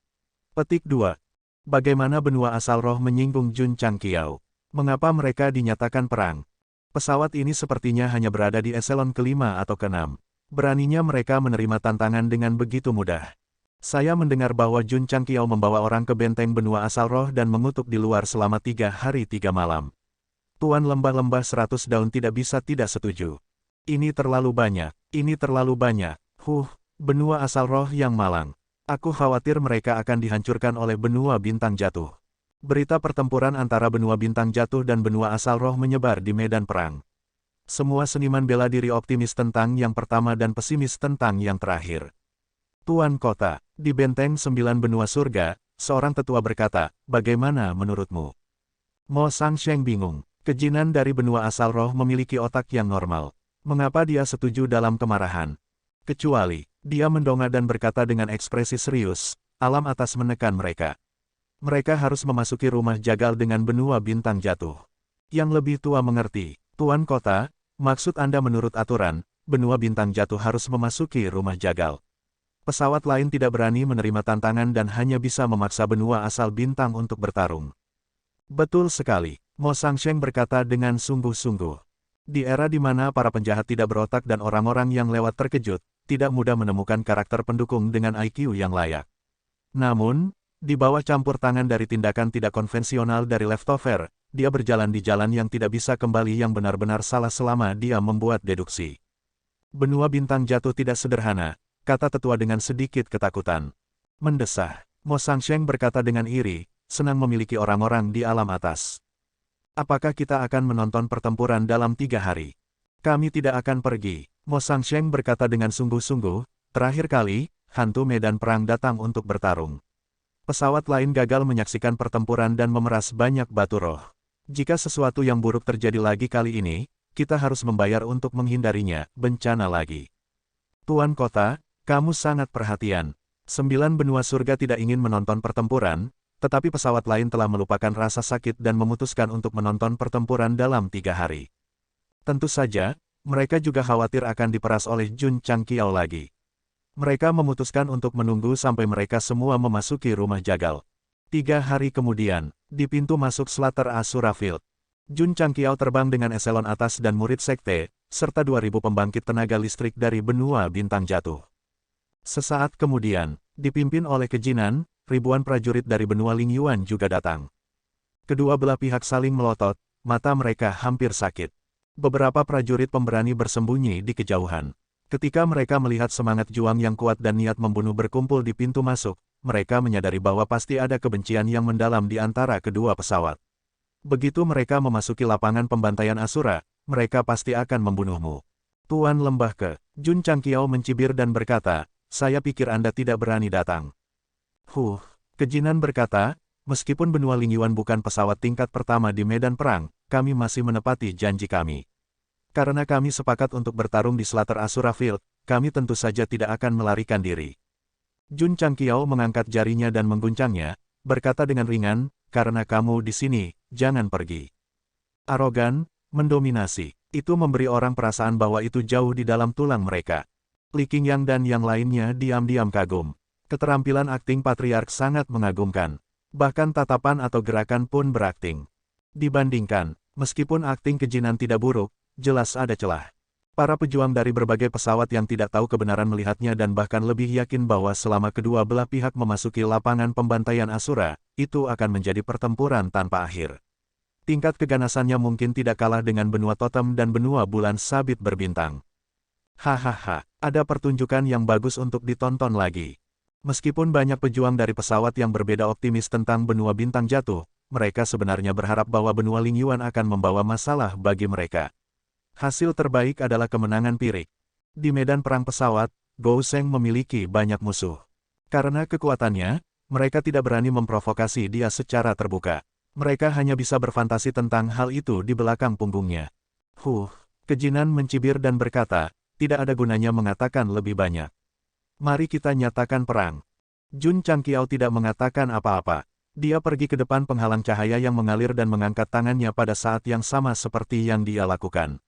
Petik 2. Bagaimana benua asal roh menyinggung Jun Changqiao? Mengapa mereka dinyatakan perang? Pesawat ini sepertinya hanya berada di eselon ke-5 atau ke-6. Beraninya mereka menerima tantangan dengan begitu mudah. Saya mendengar bahwa Jun Changqiao membawa orang ke benteng benua asal roh dan mengutuk di luar selama 3 hari 3 malam. Tuan lembah-lembah 100 daun tidak bisa tidak setuju. Ini terlalu banyak, ini terlalu banyak. Benua asal roh yang malang. Aku khawatir mereka akan dihancurkan oleh benua bintang jatuh. Berita pertempuran antara benua bintang jatuh dan benua asal roh menyebar di medan perang. Semua seniman bela diri optimis tentang yang pertama dan pesimis tentang yang terakhir. Tuan Kota, di benteng 9 benua surga, seorang tetua berkata, bagaimana menurutmu? Mo Shangsheng bingung. Kejinan dari benua asal roh memiliki otak yang normal. Mengapa dia setuju dalam kemarahan? Kecuali, dia mendongak dan berkata dengan ekspresi serius, alam atas menekan mereka. Mereka harus memasuki rumah jagal dengan benua bintang jatuh. Yang lebih tua mengerti, Tuan Kota, maksud Anda menurut aturan, benua bintang jatuh harus memasuki rumah jagal. Pesawat lain tidak berani menerima tantangan dan hanya bisa memaksa benua asal bintang untuk bertarung. Betul sekali, Mo Shangsheng berkata dengan sungguh-sungguh. Di era di mana para penjahat tidak berotak dan orang-orang yang lewat terkejut, tidak mudah menemukan karakter pendukung dengan IQ yang layak. Namun, di bawah campur tangan dari tindakan tidak konvensional dari Leftover, dia berjalan di jalan yang tidak bisa kembali yang benar-benar salah selama dia membuat deduksi. Benua bintang jatuh tidak sederhana, kata tetua dengan sedikit ketakutan. Mendesah, Mo Shangsheng berkata dengan iri, senang memiliki orang-orang di alam atas. Apakah kita akan menonton pertempuran dalam 3 hari? Kami tidak akan pergi, Mo Shangsheng berkata dengan sungguh-sungguh, terakhir kali, hantu medan perang datang untuk bertarung. Pesawat lain gagal menyaksikan pertempuran dan memeras banyak batu roh. Jika sesuatu yang buruk terjadi lagi kali ini, kita harus membayar untuk menghindarinya, bencana lagi. Tuan Kota, kamu sangat perhatian. 9 benua surga tidak ingin menonton pertempuran, tetapi pesawat lain telah melupakan rasa sakit dan memutuskan untuk menonton pertempuran dalam 3 hari. Tentu saja, mereka juga khawatir akan diperas oleh Jun Changqiao lagi. Mereka memutuskan untuk menunggu sampai mereka semua memasuki rumah jagal. 3 hari kemudian, di pintu masuk Slater Asura Field, Jun Changqiao terbang dengan eselon atas dan murid sekte, serta 2.000 pembangkit tenaga listrik dari benua bintang jatuh. Sesaat kemudian, dipimpin oleh kejinan, ribuan prajurit dari benua Lingyuan juga datang. Kedua belah pihak saling melotot, mata mereka hampir sakit. Beberapa prajurit pemberani bersembunyi di kejauhan. Ketika mereka melihat semangat juang yang kuat dan niat membunuh berkumpul di pintu masuk, mereka menyadari bahwa pasti ada kebencian yang mendalam di antara kedua pesawat. Begitu mereka memasuki lapangan pembantaian Asura, mereka pasti akan membunuhmu. Tuan Lembah Ke, Jun Changqiao mencibir dan berkata, saya pikir Anda tidak berani datang. Kejinan berkata, meskipun benua Lingyuan bukan pesawat tingkat pertama di medan perang, kami masih menepati janji kami. Karena kami sepakat untuk bertarung di Slater Asura Field, kami tentu saja tidak akan melarikan diri. Jun Changqiao mengangkat jarinya dan mengguncangnya, berkata dengan ringan, karena kamu di sini, jangan pergi. Arogan, mendominasi, itu memberi orang perasaan bahwa itu jauh di dalam tulang mereka. Li Qingyang dan yang lainnya diam-diam kagum. Keterampilan akting Patriark sangat mengagumkan. Bahkan tatapan atau gerakan pun berakting. Dibandingkan, Meskipun akting kejinan tidak buruk, jelas ada celah. Para pejuang dari berbagai pesawat yang tidak tahu kebenaran melihatnya dan bahkan lebih yakin bahwa selama kedua belah pihak memasuki lapangan pembantaian Asura, itu akan menjadi pertempuran tanpa akhir. Tingkat keganasannya mungkin tidak kalah dengan benua totem dan benua bulan sabit berbintang. Hahaha, ada pertunjukan yang bagus untuk ditonton lagi. Meskipun banyak pejuang dari pesawat yang berbeda optimis tentang benua bintang jatuh, mereka sebenarnya berharap bahwa benua Lingyuan akan membawa masalah bagi mereka. Hasil terbaik adalah kemenangan Pirik. Di medan perang pesawat, Gou Sheng memiliki banyak musuh. Karena kekuatannya, mereka tidak berani memprovokasi dia secara terbuka. Mereka hanya bisa berfantasi tentang hal itu di belakang punggungnya. Kejinan mencibir dan berkata, tidak ada gunanya mengatakan lebih banyak. Mari kita nyatakan perang. Jun Changqiao tidak mengatakan apa-apa. Dia pergi ke depan penghalang cahaya yang mengalir dan mengangkat tangannya pada saat yang sama seperti yang dia lakukan.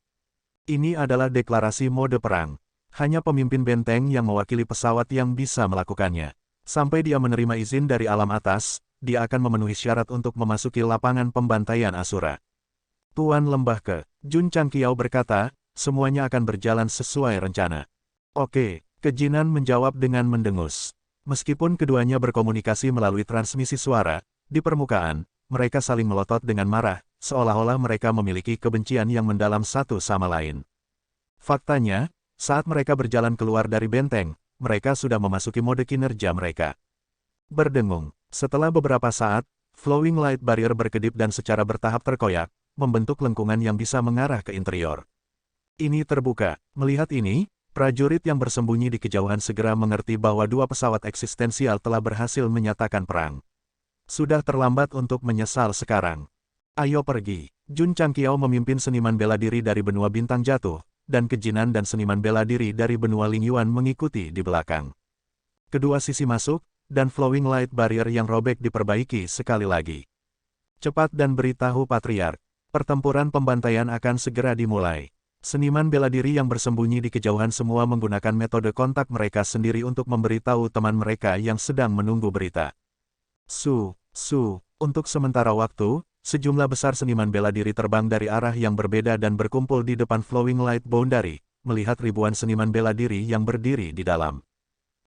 Ini adalah deklarasi mode perang. Hanya pemimpin benteng yang mewakili pesawat yang bisa melakukannya. Sampai dia menerima izin dari alam atas, dia akan memenuhi syarat untuk memasuki lapangan pembantaian Asura. Tuan Lembah Ke, Jun Changqiao berkata, semuanya akan berjalan sesuai rencana. Oke, kejinan menjawab dengan mendengus. Meskipun keduanya berkomunikasi melalui transmisi suara, di permukaan, mereka saling melotot dengan marah, seolah-olah mereka memiliki kebencian yang mendalam satu sama lain. Faktanya, saat mereka berjalan keluar dari benteng, mereka sudah memasuki mode kinerja mereka. Berdengung, setelah beberapa saat, Flowing Light Barrier berkedip dan secara bertahap terkoyak, membentuk lengkungan yang bisa mengarah ke interior. Ini terbuka. Melihat ini, prajurit yang bersembunyi di kejauhan segera mengerti bahwa dua pesawat eksistensial telah berhasil menyatakan perang. Sudah terlambat untuk menyesal sekarang. Ayo pergi. Jun Changqiao memimpin seniman bela diri dari benua bintang jatuh, dan kejinan dan seniman bela diri dari benua Lingyuan mengikuti di belakang. Kedua sisi masuk, dan Flowing Light Barrier yang robek diperbaiki sekali lagi. Cepat dan beritahu Patriark, pertempuran pembantaian akan segera dimulai. Seniman bela diri yang bersembunyi di kejauhan semua menggunakan metode kontak mereka sendiri untuk memberitahu teman mereka yang sedang menunggu berita. Untuk sementara waktu, sejumlah besar seniman bela diri terbang dari arah yang berbeda dan berkumpul di depan Flowing Light Boundary, melihat ribuan seniman bela diri yang berdiri di dalam.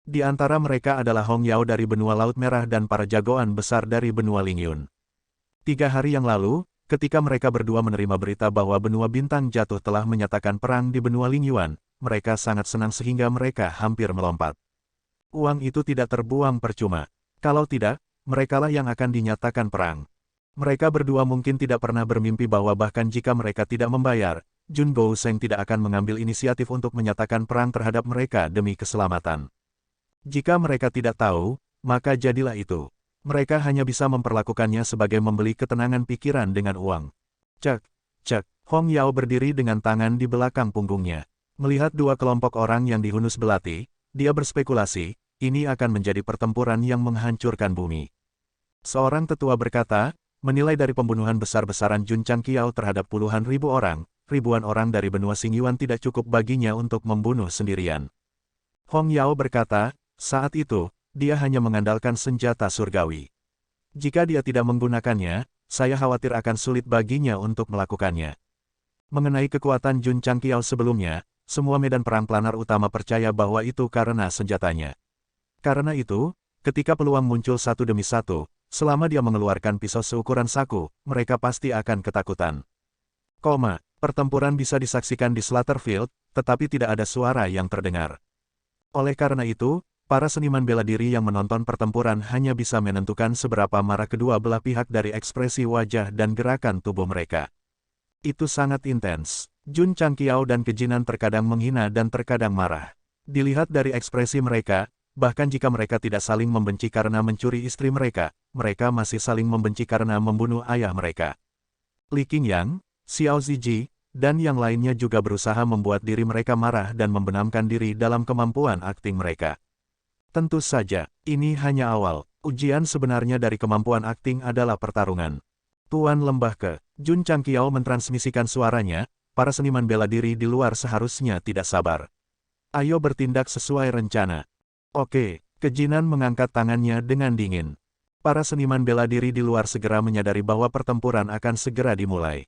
Di antara mereka adalah Hong Yao dari benua Laut Merah dan para jagoan besar dari benua Lingyun. 3 hari yang lalu, ketika mereka berdua menerima berita bahwa benua bintang jatuh telah menyatakan perang di benua Lingyuan, mereka sangat senang sehingga mereka hampir melompat. Uang itu tidak terbuang percuma. Kalau tidak, merekalah yang akan dinyatakan perang. Mereka berdua mungkin tidak pernah bermimpi bahwa bahkan jika mereka tidak membayar, Jun Gou Sheng tidak akan mengambil inisiatif untuk menyatakan perang terhadap mereka demi keselamatan. Jika mereka tidak tahu, maka jadilah itu. Mereka hanya bisa memperlakukannya sebagai membeli ketenangan pikiran dengan uang. Cek. Hong Yao berdiri dengan tangan di belakang punggungnya. Melihat dua kelompok orang yang dihunus belati, dia berspekulasi, ini akan menjadi pertempuran yang menghancurkan bumi. Seorang tetua berkata, menilai dari pembunuhan besar-besaran Jun Changqiao terhadap puluhan ribu orang, ribuan orang dari benua Xingyuan tidak cukup baginya untuk membunuh sendirian. Hong Yao berkata, saat itu, dia hanya mengandalkan senjata surgawi. Jika dia tidak menggunakannya, saya khawatir akan sulit baginya untuk melakukannya. Mengenai kekuatan Jun Changqiao sebelumnya, semua medan perang planar utama percaya bahwa itu karena senjatanya. Karena itu, ketika peluang muncul satu demi satu, selama dia mengeluarkan pisau seukuran saku, mereka pasti akan ketakutan. Pertempuran bisa disaksikan di Slaughterfield, tetapi tidak ada suara yang terdengar. Oleh karena itu, para seniman bela diri yang menonton pertempuran hanya bisa menentukan seberapa marah kedua belah pihak dari ekspresi wajah dan gerakan tubuh mereka. Itu sangat intens. Jun Changqiao dan kejinan terkadang menghina dan terkadang marah. Dilihat dari ekspresi mereka, bahkan jika mereka tidak saling membenci karena mencuri istri mereka, mereka masih saling membenci karena membunuh ayah mereka. Li Qingyang, Xiao Ziji, dan yang lainnya juga berusaha membuat diri mereka marah dan membenamkan diri dalam kemampuan akting mereka. Tentu saja, ini hanya awal. Ujian sebenarnya dari kemampuan akting adalah pertarungan. Tuan Lembah Ke, Jun Changqiao mentransmisikan suaranya, para seniman bela diri di luar seharusnya tidak sabar. Ayo bertindak sesuai rencana. Oke, kejinan mengangkat tangannya dengan dingin. Para seniman bela diri di luar segera menyadari bahwa pertempuran akan segera dimulai.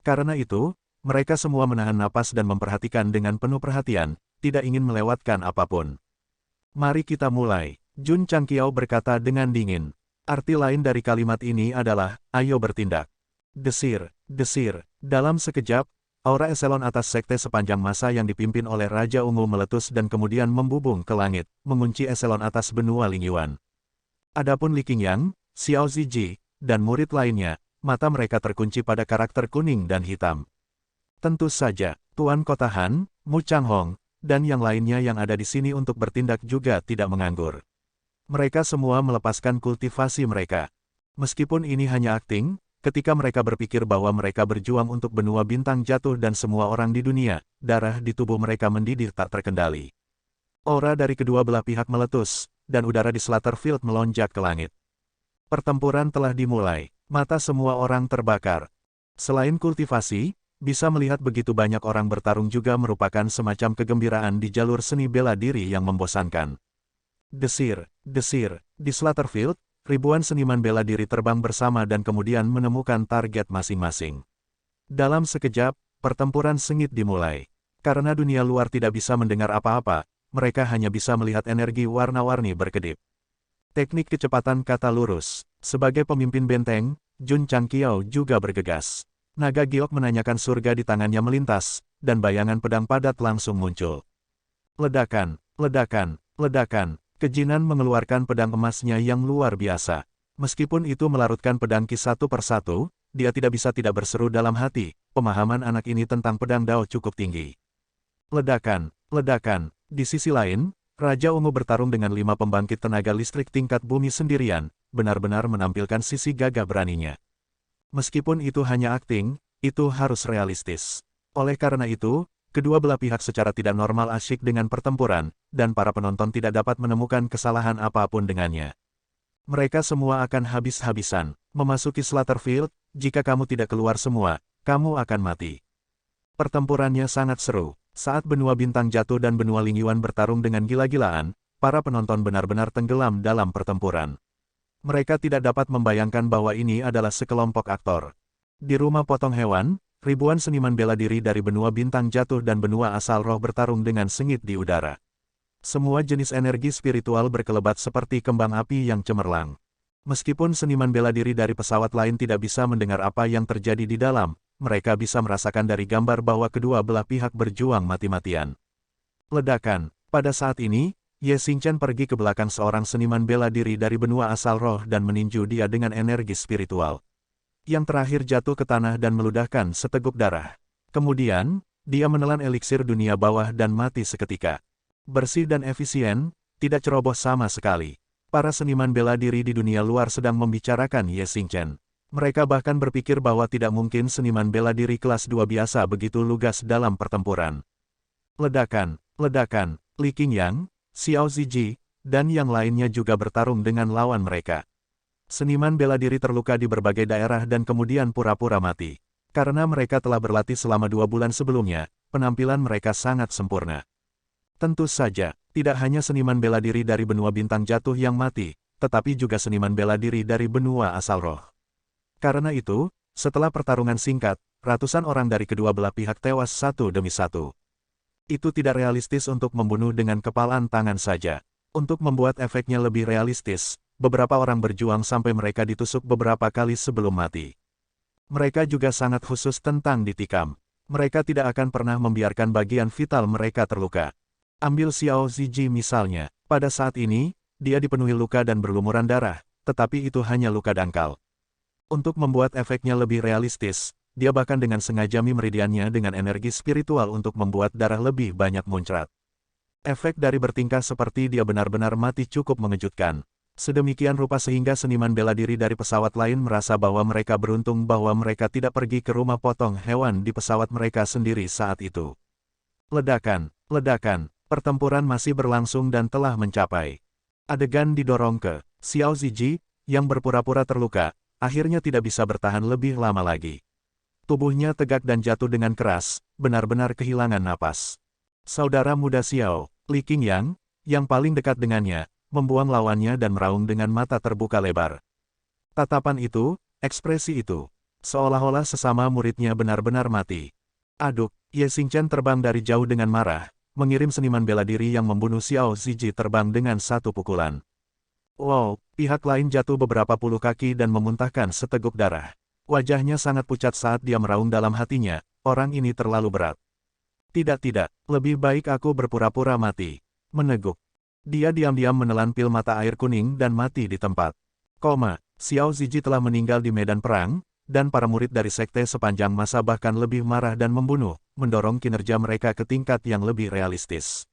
Karena itu, mereka semua menahan napas dan memperhatikan dengan penuh perhatian, tidak ingin melewatkan apapun. Mari kita mulai, Jun Changqiao berkata dengan dingin. Arti lain dari kalimat ini adalah, ayo bertindak. Desir, desir. Dalam sekejap, aura eselon atas sekte sepanjang masa yang dipimpin oleh Raja Ungu meletus dan kemudian membubung ke langit, mengunci eselon atas benua Lingyuan. Adapun Li Qingyang, Xiao Ziji, dan murid lainnya, mata mereka terkunci pada karakter kuning dan hitam. Tentu saja, Tuan Kota Han, Mu Changhong, dan yang lainnya yang ada di sini untuk bertindak juga tidak menganggur. Mereka semua melepaskan kultivasi mereka. Meskipun ini hanya akting, ketika mereka berpikir bahwa mereka berjuang untuk benua bintang jatuh dan semua orang di dunia, darah di tubuh mereka mendidih tak terkendali. Aura dari kedua belah pihak meletus, dan udara di Slaughterfield melonjak ke langit. Pertempuran telah dimulai, mata semua orang terbakar. Selain kultivasi, bisa melihat begitu banyak orang bertarung juga merupakan semacam kegembiraan di jalur seni bela diri yang membosankan. Desir, desir, di Slaughterfield, ribuan seniman bela diri terbang bersama dan kemudian menemukan target masing-masing. Dalam sekejap, pertempuran sengit dimulai. Karena dunia luar tidak bisa mendengar apa-apa, mereka hanya bisa melihat energi warna-warni berkedip. Teknik kecepatan kata lurus. Sebagai pemimpin benteng, Jun Changqiao juga bergegas. Naga giok menanyakan surga di tangannya melintas, dan bayangan pedang padat langsung muncul. Ledakan, ledakan, ledakan. Kejinan mengeluarkan pedang emasnya yang luar biasa. Meskipun itu melarutkan pedang Qi satu persatu, dia tidak bisa tidak berseru dalam hati, pemahaman anak ini tentang pedang Dao cukup tinggi. Ledakan, ledakan. Di sisi lain, Raja Ungu bertarung dengan 5 pembangkit tenaga listrik tingkat bumi sendirian, benar-benar menampilkan sisi gagah beraninya. Meskipun itu hanya akting, itu harus realistis. Oleh karena itu, kedua belah pihak secara tidak normal asyik dengan pertempuran, dan para penonton tidak dapat menemukan kesalahan apapun dengannya. Mereka semua akan habis-habisan. Memasuki Slaughterfield, jika kamu tidak keluar semua, kamu akan mati. Pertempurannya sangat seru. Saat benua bintang jatuh dan benua Lingyuan bertarung dengan gila-gilaan, para penonton benar-benar tenggelam dalam pertempuran. Mereka tidak dapat membayangkan bahwa ini adalah sekelompok aktor. Di rumah potong hewan, ribuan seniman bela diri dari benua bintang jatuh dan benua asal roh bertarung dengan sengit di udara. Semua jenis energi spiritual berkelebat seperti kembang api yang cemerlang. Meskipun seniman bela diri dari pesawat lain tidak bisa mendengar apa yang terjadi di dalam, mereka bisa merasakan dari gambar bahwa kedua belah pihak berjuang mati-matian. Ledakan. Pada saat ini, Ye Xingchen pergi ke belakang seorang seniman bela diri dari benua asal roh dan meninju dia dengan energi spiritual. Yang terakhir jatuh ke tanah dan meludahkan seteguk darah. Kemudian, dia menelan eliksir dunia bawah dan mati seketika. Bersih dan efisien, tidak ceroboh sama sekali. Para seniman bela diri di dunia luar sedang membicarakan Ye Xingchen. Mereka bahkan berpikir bahwa tidak mungkin seniman bela diri kelas 2 biasa begitu lugas dalam pertempuran. Ledakan, ledakan, Li Qingyang, Xiao Ziji, dan yang lainnya juga bertarung dengan lawan mereka. Seniman bela diri terluka di berbagai daerah dan kemudian pura-pura mati. Karena mereka telah berlatih selama 2 bulan sebelumnya, penampilan mereka sangat sempurna. Tentu saja, tidak hanya seniman bela diri dari benua bintang jatuh yang mati, tetapi juga seniman bela diri dari benua asal roh. Karena itu, setelah pertarungan singkat, ratusan orang dari kedua belah pihak tewas satu demi satu. Itu tidak realistis untuk membunuh dengan kepalan tangan saja. Untuk membuat efeknya lebih realistis, beberapa orang berjuang sampai mereka ditusuk beberapa kali sebelum mati. Mereka juga sangat khusus tentang ditikam. Mereka tidak akan pernah membiarkan bagian vital mereka terluka. Ambil Xiao Ziji misalnya, pada saat ini, dia dipenuhi luka dan berlumuran darah, tetapi itu hanya luka dangkal. Untuk membuat efeknya lebih realistis, dia bahkan dengan sengaja meridiannya dengan energi spiritual untuk membuat darah lebih banyak muncrat. Efek dari bertingkah seperti dia benar-benar mati cukup mengejutkan. Sedemikian rupa sehingga seniman bela diri dari pesawat lain merasa bahwa mereka beruntung bahwa mereka tidak pergi ke rumah potong hewan di pesawat mereka sendiri saat itu. Ledakan, ledakan, pertempuran masih berlangsung dan telah mencapai. Adegan didorong ke Xiao Ziji, yang berpura-pura terluka, akhirnya tidak bisa bertahan lebih lama lagi. Tubuhnya tegak dan jatuh dengan keras, benar-benar kehilangan napas. Saudara muda Xiao, Li Qingyang, yang paling dekat dengannya, membuang lawannya dan meraung dengan mata terbuka lebar. Tatapan itu, ekspresi itu, Seolah-olah sesama muridnya benar-benar mati. Aduk, Ye Xingchen terbang dari jauh dengan marah, mengirim seniman bela diri yang membunuh Xiao Ziji terbang dengan satu pukulan. Wow, pihak lain jatuh beberapa puluh kaki dan memuntahkan seteguk darah. Wajahnya sangat pucat saat dia meraung dalam hatinya, orang ini terlalu berat. Tidak, lebih baik aku berpura-pura mati. Meneguk. Dia diam-diam menelan pil mata air kuning dan mati di tempat. Xiao Ziji telah meninggal di medan perang, dan para murid dari sekte sepanjang masa bahkan lebih marah dan membunuh, mendorong kinerja mereka ke tingkat yang lebih realistis.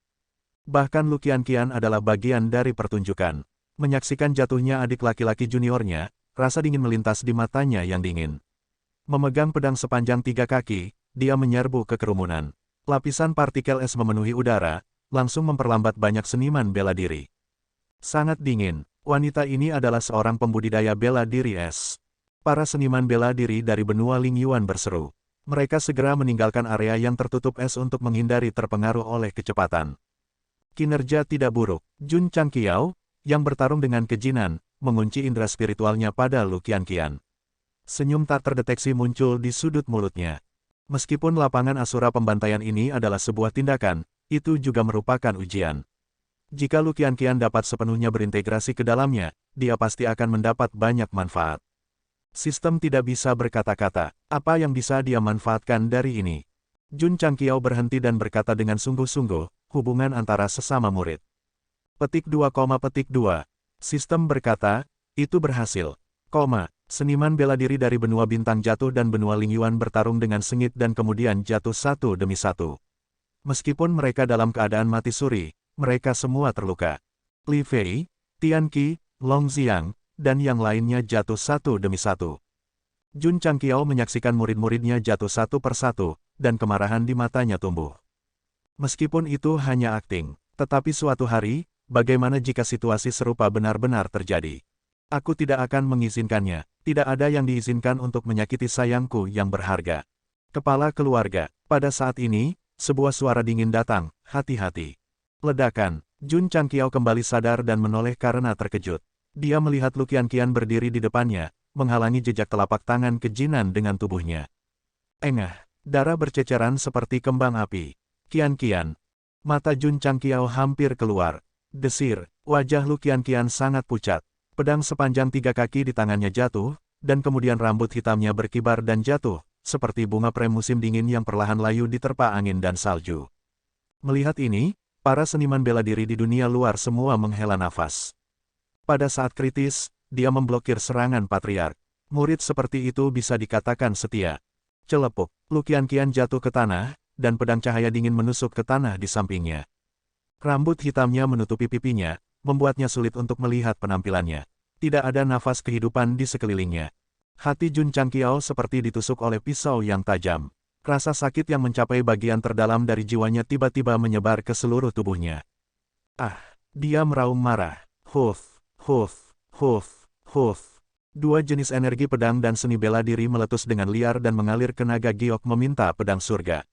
Bahkan Lu Qianqian adalah bagian dari pertunjukan. Menyaksikan jatuhnya adik laki-laki juniornya, rasa dingin melintas di matanya yang dingin. Memegang pedang sepanjang 3 kaki, dia menyerbu ke kerumunan. Lapisan partikel es memenuhi udara, langsung memperlambat banyak seniman bela diri. Sangat dingin, wanita ini adalah seorang pembudidaya bela diri es. Para seniman bela diri dari benua Lingyuan berseru. Mereka segera meninggalkan area yang tertutup es untuk menghindari terpengaruh oleh kecepatan. Kinerja tidak buruk. Jun Changqiao, yang bertarung dengan kejinan, mengunci indera spiritualnya pada Lu Qianqian. Senyum tak terdeteksi muncul di sudut mulutnya. Meskipun lapangan Asura pembantaian ini adalah sebuah tindakan, itu juga merupakan ujian. Jika Lu Qianqian dapat sepenuhnya berintegrasi ke dalamnya, dia pasti akan mendapat banyak manfaat. Sistem tidak bisa berkata-kata, apa yang bisa dia manfaatkan dari ini? Jun Changqiao berhenti dan berkata dengan sungguh-sungguh, hubungan antara sesama murid. Petik 2, Sistem berkata, itu berhasil. Seniman bela diri dari benua bintang jatuh dan benua Lingyuan bertarung dengan sengit dan kemudian jatuh satu demi satu. Meskipun mereka dalam keadaan mati suri, mereka semua terluka. Li Fei, Tian Qi, Long Xiang, dan yang lainnya jatuh satu demi satu. Jun Changqiao menyaksikan murid-muridnya jatuh satu persatu, dan kemarahan di matanya tumbuh. Meskipun itu hanya akting, tetapi suatu hari, bagaimana jika situasi serupa benar-benar terjadi? Aku tidak akan mengizinkannya, tidak ada yang diizinkan untuk menyakiti sayangku yang berharga. Kepala keluarga, pada saat ini, sebuah suara dingin datang, hati-hati. Ledakan, Jun Changqiao kembali sadar dan menoleh karena terkejut. Dia melihat Lu Qianqian berdiri di depannya, menghalangi jejak telapak tangan kejinan dengan tubuhnya. Engah, darah berceceran seperti kembang api. Qianqian. Mata Jun Changqiao hampir keluar. Desir, wajah Lu Qianqian sangat pucat. Pedang sepanjang 3 kaki di tangannya jatuh, dan kemudian rambut hitamnya berkibar dan jatuh, seperti bunga prem musim dingin yang perlahan layu diterpa angin dan salju. Melihat ini, para seniman bela diri di dunia luar semua menghela nafas. Pada saat kritis, dia memblokir serangan Patriark. Murid seperti itu bisa dikatakan setia. Celepuk, Lu Qianqian jatuh ke tanah, dan pedang cahaya dingin menusuk ke tanah di sampingnya. Rambut hitamnya menutupi pipinya, membuatnya sulit untuk melihat penampilannya. Tidak ada nafas kehidupan di sekelilingnya. Hati Jun Changqiao seperti ditusuk oleh pisau yang tajam. Rasa sakit yang mencapai bagian terdalam dari jiwanya tiba-tiba menyebar ke seluruh tubuhnya. Dia meraung marah. Huf. Dua jenis energi pedang dan seni bela diri meletus dengan liar dan mengalir ke naga giok meminta pedang surga.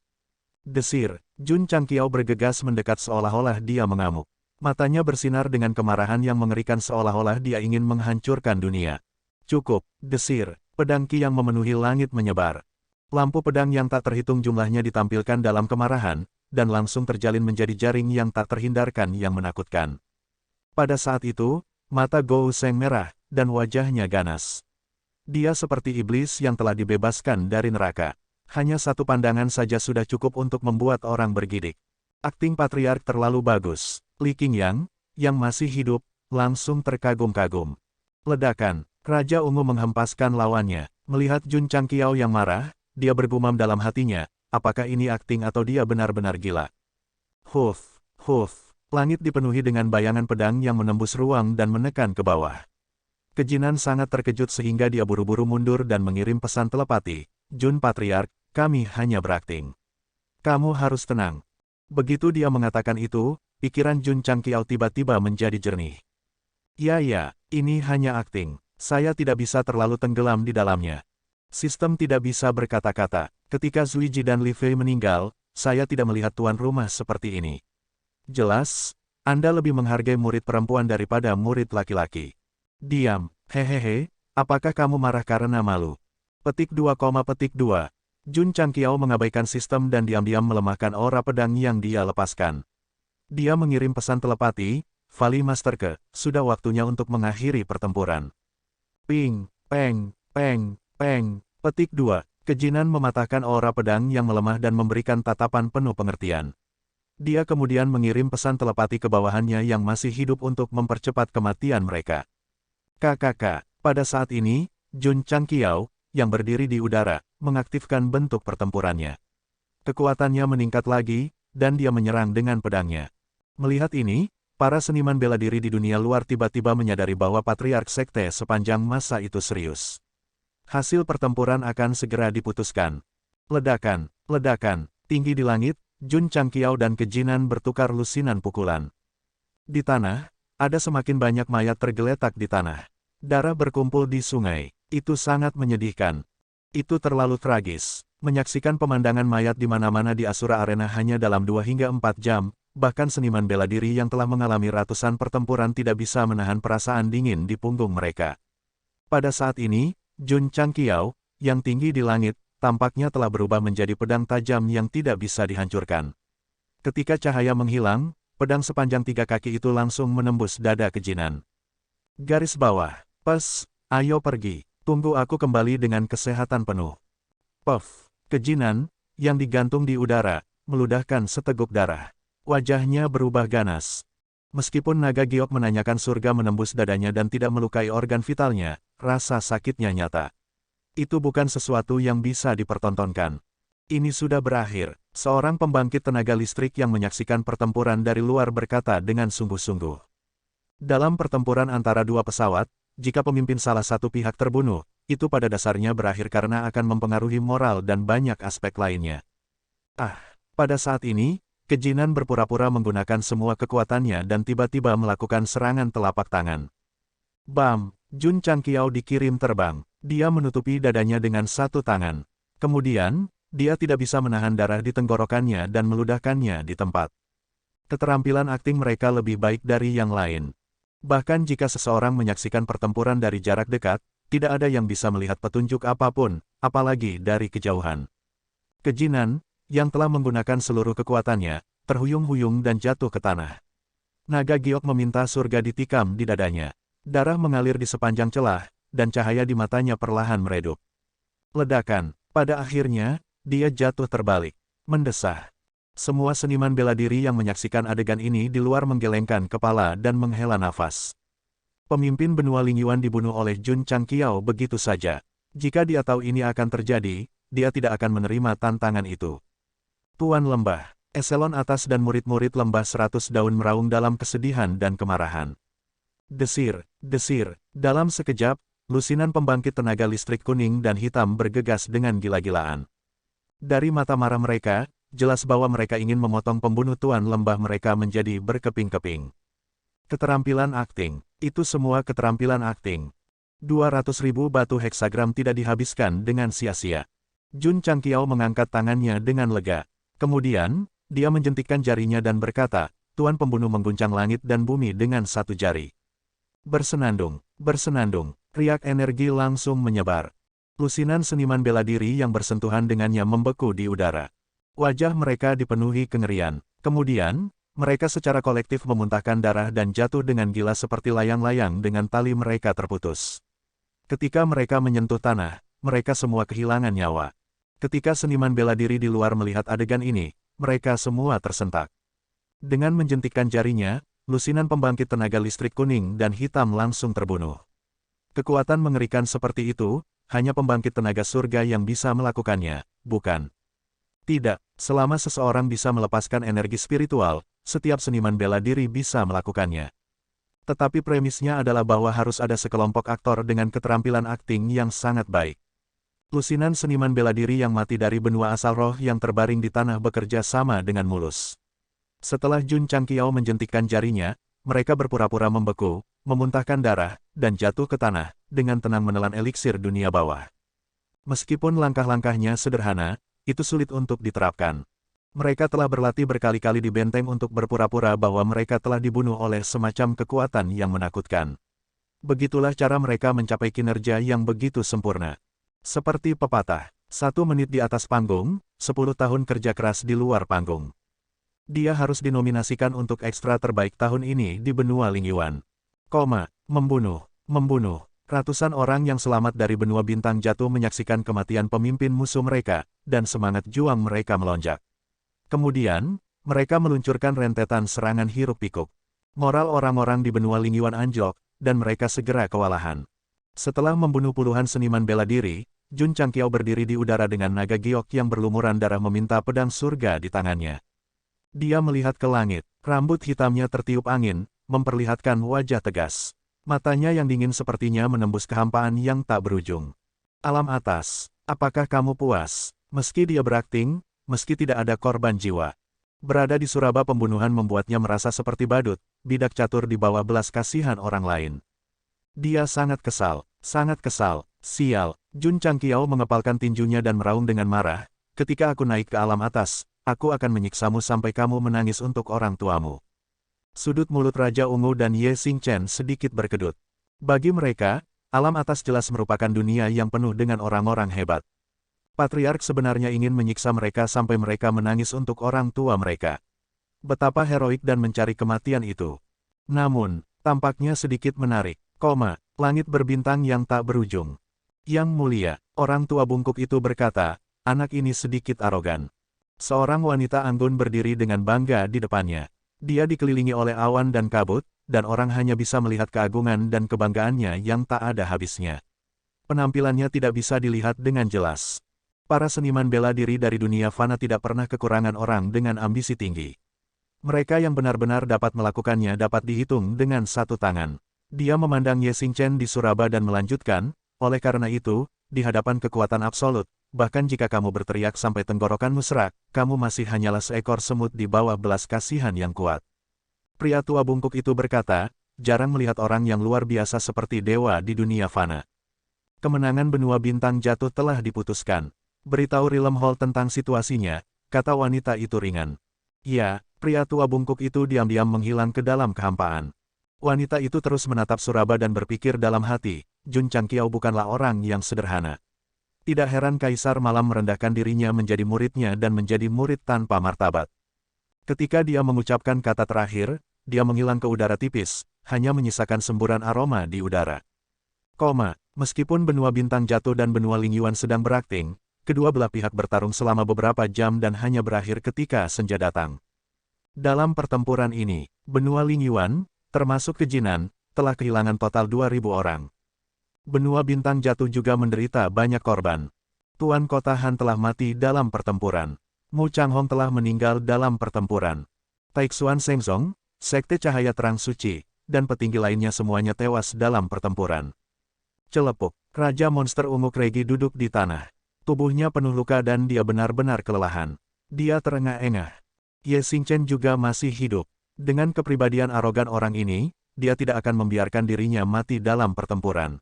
Desir, Jun Changqiao bergegas mendekat seolah-olah dia mengamuk. Matanya bersinar dengan kemarahan yang mengerikan seolah-olah dia ingin menghancurkan dunia. Cukup, desir, pedang Qi yang memenuhi langit menyebar. Lampu pedang yang tak terhitung jumlahnya ditampilkan dalam kemarahan, dan langsung terjalin menjadi jaring yang tak terhindarkan yang menakutkan. Pada saat itu, mata Gou Seng merah, dan wajahnya ganas. Dia seperti iblis yang telah dibebaskan dari neraka. Hanya satu pandangan saja sudah cukup untuk membuat orang bergidik. Akting Patriark terlalu bagus. Li Qingyang, yang masih hidup, langsung terkagum-kagum. Ledakan, Raja Ungu menghempaskan lawannya. Melihat Jun Changqiao yang marah, dia bergumam dalam hatinya, apakah ini akting atau dia benar-benar gila? Huf. Langit dipenuhi dengan bayangan pedang yang menembus ruang dan menekan ke bawah. Kejinan sangat terkejut sehingga dia buru-buru mundur dan mengirim pesan telepati. Jun Patriark, kami hanya berakting. Kamu harus tenang. Begitu dia mengatakan itu, pikiran Jun Changqiao tiba-tiba menjadi jernih. Ya, ini hanya akting. Saya tidak bisa terlalu tenggelam di dalamnya. Sistem tidak bisa berkata-kata. Ketika Zui Ji dan Li Fei meninggal, saya tidak melihat tuan rumah seperti ini. Jelas, Anda lebih menghargai murid perempuan daripada murid laki-laki. Diam, hehehe, apakah kamu marah karena malu? Petik 2, petik 2. Jun Changqiao mengabaikan sistem dan diam-diam melemahkan aura pedang yang dia lepaskan. Dia mengirim pesan telepati, Valley Master ke, sudah waktunya untuk mengakhiri pertempuran. Ping, peng, peng, peng. Petik 2. Kejinan mematahkan aura pedang yang melemah dan memberikan tatapan penuh pengertian. Dia kemudian mengirim pesan telepati ke bawahannya yang masih hidup untuk mempercepat kematian mereka. KKK. Pada saat ini, Jun Changqiao, yang berdiri di udara, mengaktifkan bentuk pertempurannya. Kekuatannya meningkat lagi, dan dia menyerang dengan pedangnya. Melihat ini, para seniman bela diri di dunia luar tiba-tiba menyadari bahwa Patriark Sekte sepanjang masa itu serius. Hasil pertempuran akan segera diputuskan. Ledakan, ledakan, tinggi di langit, Jun Changqiao dan kejinan bertukar lusinan pukulan. Di tanah, ada semakin banyak mayat tergeletak di tanah. Darah berkumpul di sungai. Itu sangat menyedihkan. Itu terlalu tragis. Menyaksikan pemandangan mayat di mana-mana di Asura Arena hanya dalam 2 hingga 4 jam, bahkan seniman bela diri yang telah mengalami ratusan pertempuran tidak bisa menahan perasaan dingin di punggung mereka. Pada saat ini, Jun Changqiao, yang tinggi di langit, tampaknya telah berubah menjadi pedang tajam yang tidak bisa dihancurkan. Ketika cahaya menghilang, pedang sepanjang 3 kaki itu langsung menembus dada kejinan. Garis bawah. Pes, ayo pergi. Tunggu aku kembali dengan kesehatan penuh. Puff. Kejinan, yang digantung di udara, meludahkan seteguk darah. Wajahnya berubah ganas. Meskipun naga giok menanyakan surga menembus dadanya dan tidak melukai organ vitalnya, rasa sakitnya nyata. Itu bukan sesuatu yang bisa dipertontonkan. Ini sudah berakhir. Seorang pembangkit tenaga listrik yang menyaksikan pertempuran dari luar berkata dengan sungguh-sungguh. Dalam pertempuran antara dua pesawat, jika pemimpin salah satu pihak terbunuh, itu pada dasarnya berakhir karena akan mempengaruhi moral dan banyak aspek lainnya. Pada saat ini, kejinan berpura-pura menggunakan semua kekuatannya dan tiba-tiba melakukan serangan telapak tangan. Bam! Jun Changqiao dikirim terbang. Dia menutupi dadanya dengan satu tangan. Kemudian, dia tidak bisa menahan darah di tenggorokannya dan meludahkannya di tempat. Keterampilan akting mereka lebih baik dari yang lain. Bahkan jika seseorang menyaksikan pertempuran dari jarak dekat, tidak ada yang bisa melihat petunjuk apapun, apalagi dari kejauhan. Kejinan, yang telah menggunakan seluruh kekuatannya, terhuyung-huyung dan jatuh ke tanah. Naga giok meminta surga ditikam di dadanya. Darah mengalir di sepanjang celah, dan cahaya di matanya perlahan meredup. Ledakan. Pada akhirnya, dia jatuh terbalik. Mendesah. Semua seniman bela diri yang menyaksikan adegan ini di luar menggelengkan kepala dan menghela nafas. Pemimpin benua Lingyuan dibunuh oleh Jun Changqiao begitu saja. Jika dia tahu ini akan terjadi, dia tidak akan menerima tantangan itu. Tuan Lembah, eselon atas dan murid-murid Lembah 100 Daun meraung dalam kesedihan dan kemarahan. Desir, desir, dalam sekejap, lusinan pembangkit tenaga listrik kuning dan hitam bergegas dengan gila-gilaan. Dari mata marah mereka, jelas bahwa mereka ingin memotong pembunuh Tuan Lembah mereka menjadi berkeping-keping. Keterampilan akting, itu semua keterampilan akting. 200.000 batu heksagram tidak dihabiskan dengan sia-sia. Jun Changqiao mengangkat tangannya dengan lega. Kemudian, dia menjentikkan jarinya dan berkata, Tuan pembunuh mengguncang langit dan bumi dengan satu jari. Bersenandung, bersenandung, riak energi langsung menyebar. Lusinan seniman bela diri yang bersentuhan dengannya membeku di udara. Wajah mereka dipenuhi kengerian. Kemudian, mereka secara kolektif memuntahkan darah dan jatuh dengan gila seperti layang-layang dengan tali mereka terputus. Ketika mereka menyentuh tanah, mereka semua kehilangan nyawa. Ketika seniman bela diri di luar melihat adegan ini, mereka semua tersentak. Dengan menjentikkan jarinya, lusinan pembangkit tenaga listrik kuning dan hitam langsung terbunuh. Kekuatan mengerikan seperti itu, hanya pembangkit tenaga surga yang bisa melakukannya, bukan? Tidak, selama seseorang bisa melepaskan energi spiritual, setiap seniman bela diri bisa melakukannya. Tetapi premisnya adalah bahwa harus ada sekelompok aktor dengan keterampilan akting yang sangat baik. Lusinan seniman bela diri yang mati dari benua asal roh yang terbaring di tanah bekerja sama dengan mulus. Setelah Jun Changqiao menjentikkan jarinya, mereka berpura-pura membeku, memuntahkan darah, dan jatuh ke tanah, dengan tenang menelan eliksir dunia bawah. Meskipun langkah-langkahnya sederhana, itu sulit untuk diterapkan. Mereka telah berlatih berkali-kali di benteng untuk berpura-pura bahwa mereka telah dibunuh oleh semacam kekuatan yang menakutkan. Begitulah cara mereka mencapai kinerja yang begitu sempurna. Seperti pepatah, 1 menit di atas panggung, 10 tahun kerja keras di luar panggung. Dia harus dinominasikan untuk ekstra terbaik tahun ini di benua Lingyuan. Membunuh. Ratusan orang yang selamat dari benua bintang jatuh menyaksikan kematian pemimpin musuh mereka, dan semangat juang mereka melonjak. Kemudian, mereka meluncurkan rentetan serangan hiruk-pikuk. Moral orang-orang di benua Lingyuan anjlok, dan mereka segera kewalahan. Setelah membunuh puluhan seniman bela diri, Jun Changqiao berdiri di udara dengan naga giok yang berlumuran darah meminta pedang surga di tangannya. Dia melihat ke langit, rambut hitamnya tertiup angin, memperlihatkan wajah tegas. Matanya yang dingin sepertinya menembus kehampaan yang tak berujung. Alam atas, apakah kamu puas? Meski dia berakting, meski tidak ada korban jiwa. Berada di Suraba pembunuhan membuatnya merasa seperti badut, bidak catur di bawah belas kasihan orang lain. Dia sangat kesal. Sial, Jun Changqiao mengepalkan tinjunya dan meraung dengan marah. Ketika aku naik ke alam atas, aku akan menyiksamu sampai kamu menangis untuk orang tuamu. Sudut mulut Raja Ungu dan Ye Xingchen sedikit berkedut. Bagi mereka, alam atas jelas merupakan dunia yang penuh dengan orang-orang hebat. Patriark sebenarnya ingin menyiksa mereka sampai mereka menangis untuk orang tua mereka. Betapa heroik dan mencari kematian itu. Namun, tampaknya sedikit menarik. Langit berbintang yang tak berujung. Yang mulia, orang tua bungkuk itu berkata, anak ini sedikit arogan. Seorang wanita anggun berdiri dengan bangga di depannya. Dia dikelilingi oleh awan dan kabut, dan orang hanya bisa melihat keagungan dan kebanggaannya yang tak ada habisnya. Penampilannya tidak bisa dilihat dengan jelas. Para seniman bela diri dari dunia fana tidak pernah kekurangan orang dengan ambisi tinggi. Mereka yang benar-benar dapat melakukannya dapat dihitung dengan satu tangan. Dia memandang Ye Xingchen di Suraba dan melanjutkan, oleh karena itu, di hadapan kekuatan absolut, bahkan jika kamu berteriak sampai tenggorokanmu serak, kamu masih hanyalah seekor semut di bawah belas kasihan yang kuat. Pria tua bungkuk itu berkata, jarang melihat orang yang luar biasa seperti dewa di dunia fana. Kemenangan benua bintang jatuh telah diputuskan. Beritahu Rilem Hall tentang situasinya, kata wanita itu ringan. Ya, pria tua bungkuk itu diam-diam menghilang ke dalam kehampaan. Wanita itu terus menatap Suraba dan berpikir dalam hati, Jun Changqiao bukanlah orang yang sederhana. Tidak heran Kaisar Malam merendahkan dirinya menjadi muridnya dan menjadi murid tanpa martabat. Ketika dia mengucapkan kata terakhir, dia menghilang ke udara tipis, hanya menyisakan semburan aroma di udara. Meskipun benua bintang jatuh dan benua Lingyuan sedang berakting, kedua belah pihak bertarung selama beberapa jam dan hanya berakhir ketika senja datang. Dalam pertempuran ini, benua Lingyuan, termasuk Kejinan, telah kehilangan total 2.000 orang. Benua bintang jatuh juga menderita banyak korban. Tuan Kota Han telah mati dalam pertempuran. Mu Changhong telah meninggal dalam pertempuran. Taixuan Shengzong, Sekte Cahaya Terang Suci, dan petinggi lainnya semuanya tewas dalam pertempuran. Celepuk, Raja Monster Ungu Kregi duduk di tanah. Tubuhnya penuh luka dan dia benar-benar kelelahan. Dia terengah-engah. Ye Xingchen juga masih hidup. Dengan kepribadian arogan orang ini, dia tidak akan membiarkan dirinya mati dalam pertempuran.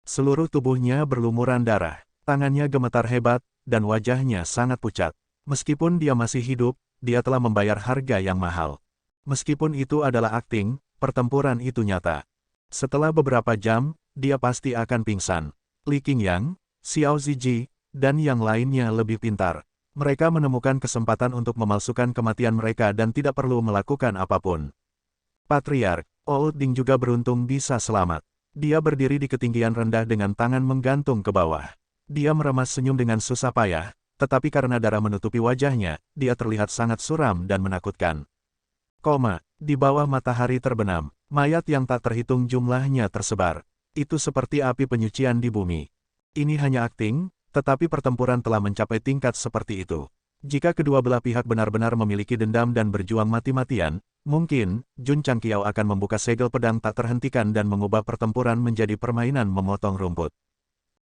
Seluruh tubuhnya berlumuran darah, tangannya gemetar hebat, dan wajahnya sangat pucat. Meskipun dia masih hidup, dia telah membayar harga yang mahal. Meskipun itu adalah akting, pertempuran itu nyata. Setelah beberapa jam, dia pasti akan pingsan. Li Qingyang, Xiao Ziji, dan yang lainnya lebih pintar. Mereka menemukan kesempatan untuk memalsukan kematian mereka dan tidak perlu melakukan apapun. Patriark, Old Ding juga beruntung bisa selamat. Dia berdiri di ketinggian rendah dengan tangan menggantung ke bawah. Dia meremas senyum dengan susah payah, tetapi karena darah menutupi wajahnya, dia terlihat sangat suram dan menakutkan. Di bawah matahari terbenam, mayat yang tak terhitung jumlahnya tersebar. Itu seperti api penyucian di bumi. Ini hanya akting, tetapi pertempuran telah mencapai tingkat seperti itu. Jika kedua belah pihak benar-benar memiliki dendam dan berjuang mati-matian, mungkin Jun Changqiao akan membuka segel pedang tak terhentikan dan mengubah pertempuran menjadi permainan memotong rumput.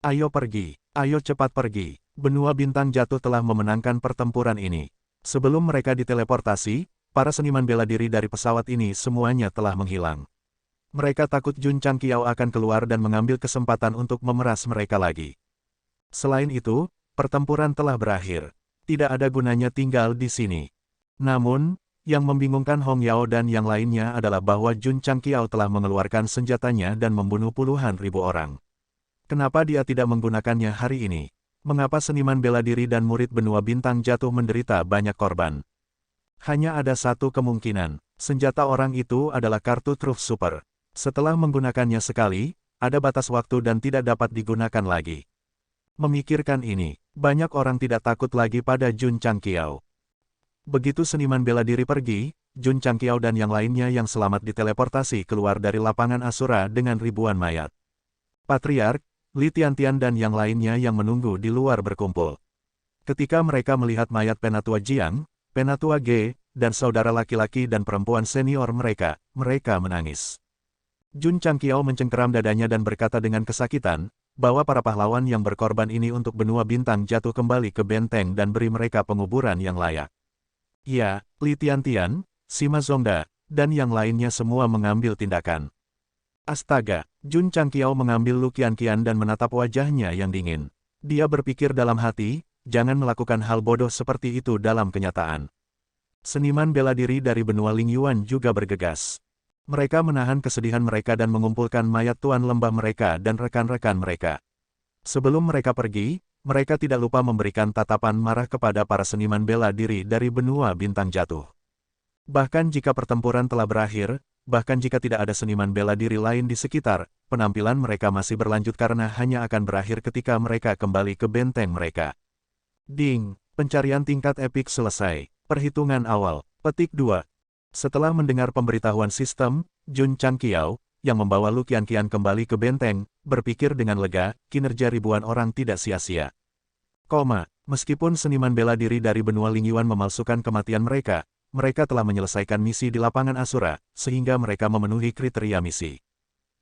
Ayo pergi, ayo cepat pergi. Benua bintang jatuh telah memenangkan pertempuran ini. Sebelum mereka diteleportasi, para seniman bela diri dari pesawat ini semuanya telah menghilang. Mereka takut Jun Changqiao akan keluar dan mengambil kesempatan untuk memeras mereka lagi. Selain itu, pertempuran telah berakhir. Tidak ada gunanya tinggal di sini. Namun, yang membingungkan Hong Yao dan yang lainnya adalah bahwa Jun Changqiao telah mengeluarkan senjatanya dan membunuh puluhan ribu orang. Kenapa dia tidak menggunakannya hari ini? Mengapa seniman bela diri dan murid benua bintang jatuh menderita banyak korban? Hanya ada satu kemungkinan, senjata orang itu adalah kartu Truth Super. Setelah menggunakannya sekali, ada batas waktu dan tidak dapat digunakan lagi. Memikirkan ini, banyak orang tidak takut lagi pada Jun Changqiao. Begitu seniman bela diri pergi, Jun Changqiao dan yang lainnya yang selamat diteleportasi keluar dari lapangan Asura dengan ribuan mayat. Patriark, Li Tiantian dan yang lainnya yang menunggu di luar berkumpul. Ketika mereka melihat mayat Penatua Jiang, Penatua Ge, dan saudara laki-laki dan perempuan senior mereka menangis. Jun Changqiao mencengkeram dadanya dan berkata dengan kesakitan, bahwa para pahlawan yang berkorban ini untuk benua bintang jatuh kembali ke benteng dan beri mereka penguburan yang layak. Ya, Li Tiantian, Sima Zongda, dan yang lainnya semua mengambil tindakan. Astaga, Jun Changqiao mengambil Lu Qianqian dan menatap wajahnya yang dingin. Dia berpikir dalam hati, jangan melakukan hal bodoh seperti itu dalam kenyataan. Seniman bela diri dari benua Lingyuan juga bergegas. Mereka menahan kesedihan mereka dan mengumpulkan mayat tuan lembah mereka dan rekan-rekan mereka. Sebelum mereka pergi, mereka tidak lupa memberikan tatapan marah kepada para seniman bela diri dari benua bintang jatuh. Bahkan jika pertempuran telah berakhir, bahkan jika tidak ada seniman bela diri lain di sekitar, penampilan mereka masih berlanjut karena hanya akan berakhir ketika mereka kembali ke benteng mereka. Ding, pencarian tingkat epik selesai. Perhitungan awal. Petik 2. Setelah mendengar pemberitahuan sistem, Jun Changqiao, yang membawa Lu Qianqian kembali ke benteng, berpikir dengan lega, kinerja ribuan orang tidak sia-sia. Meskipun seniman bela diri dari benua Lingyuan memalsukan kematian mereka telah menyelesaikan misi di lapangan Asura, sehingga mereka memenuhi kriteria misi.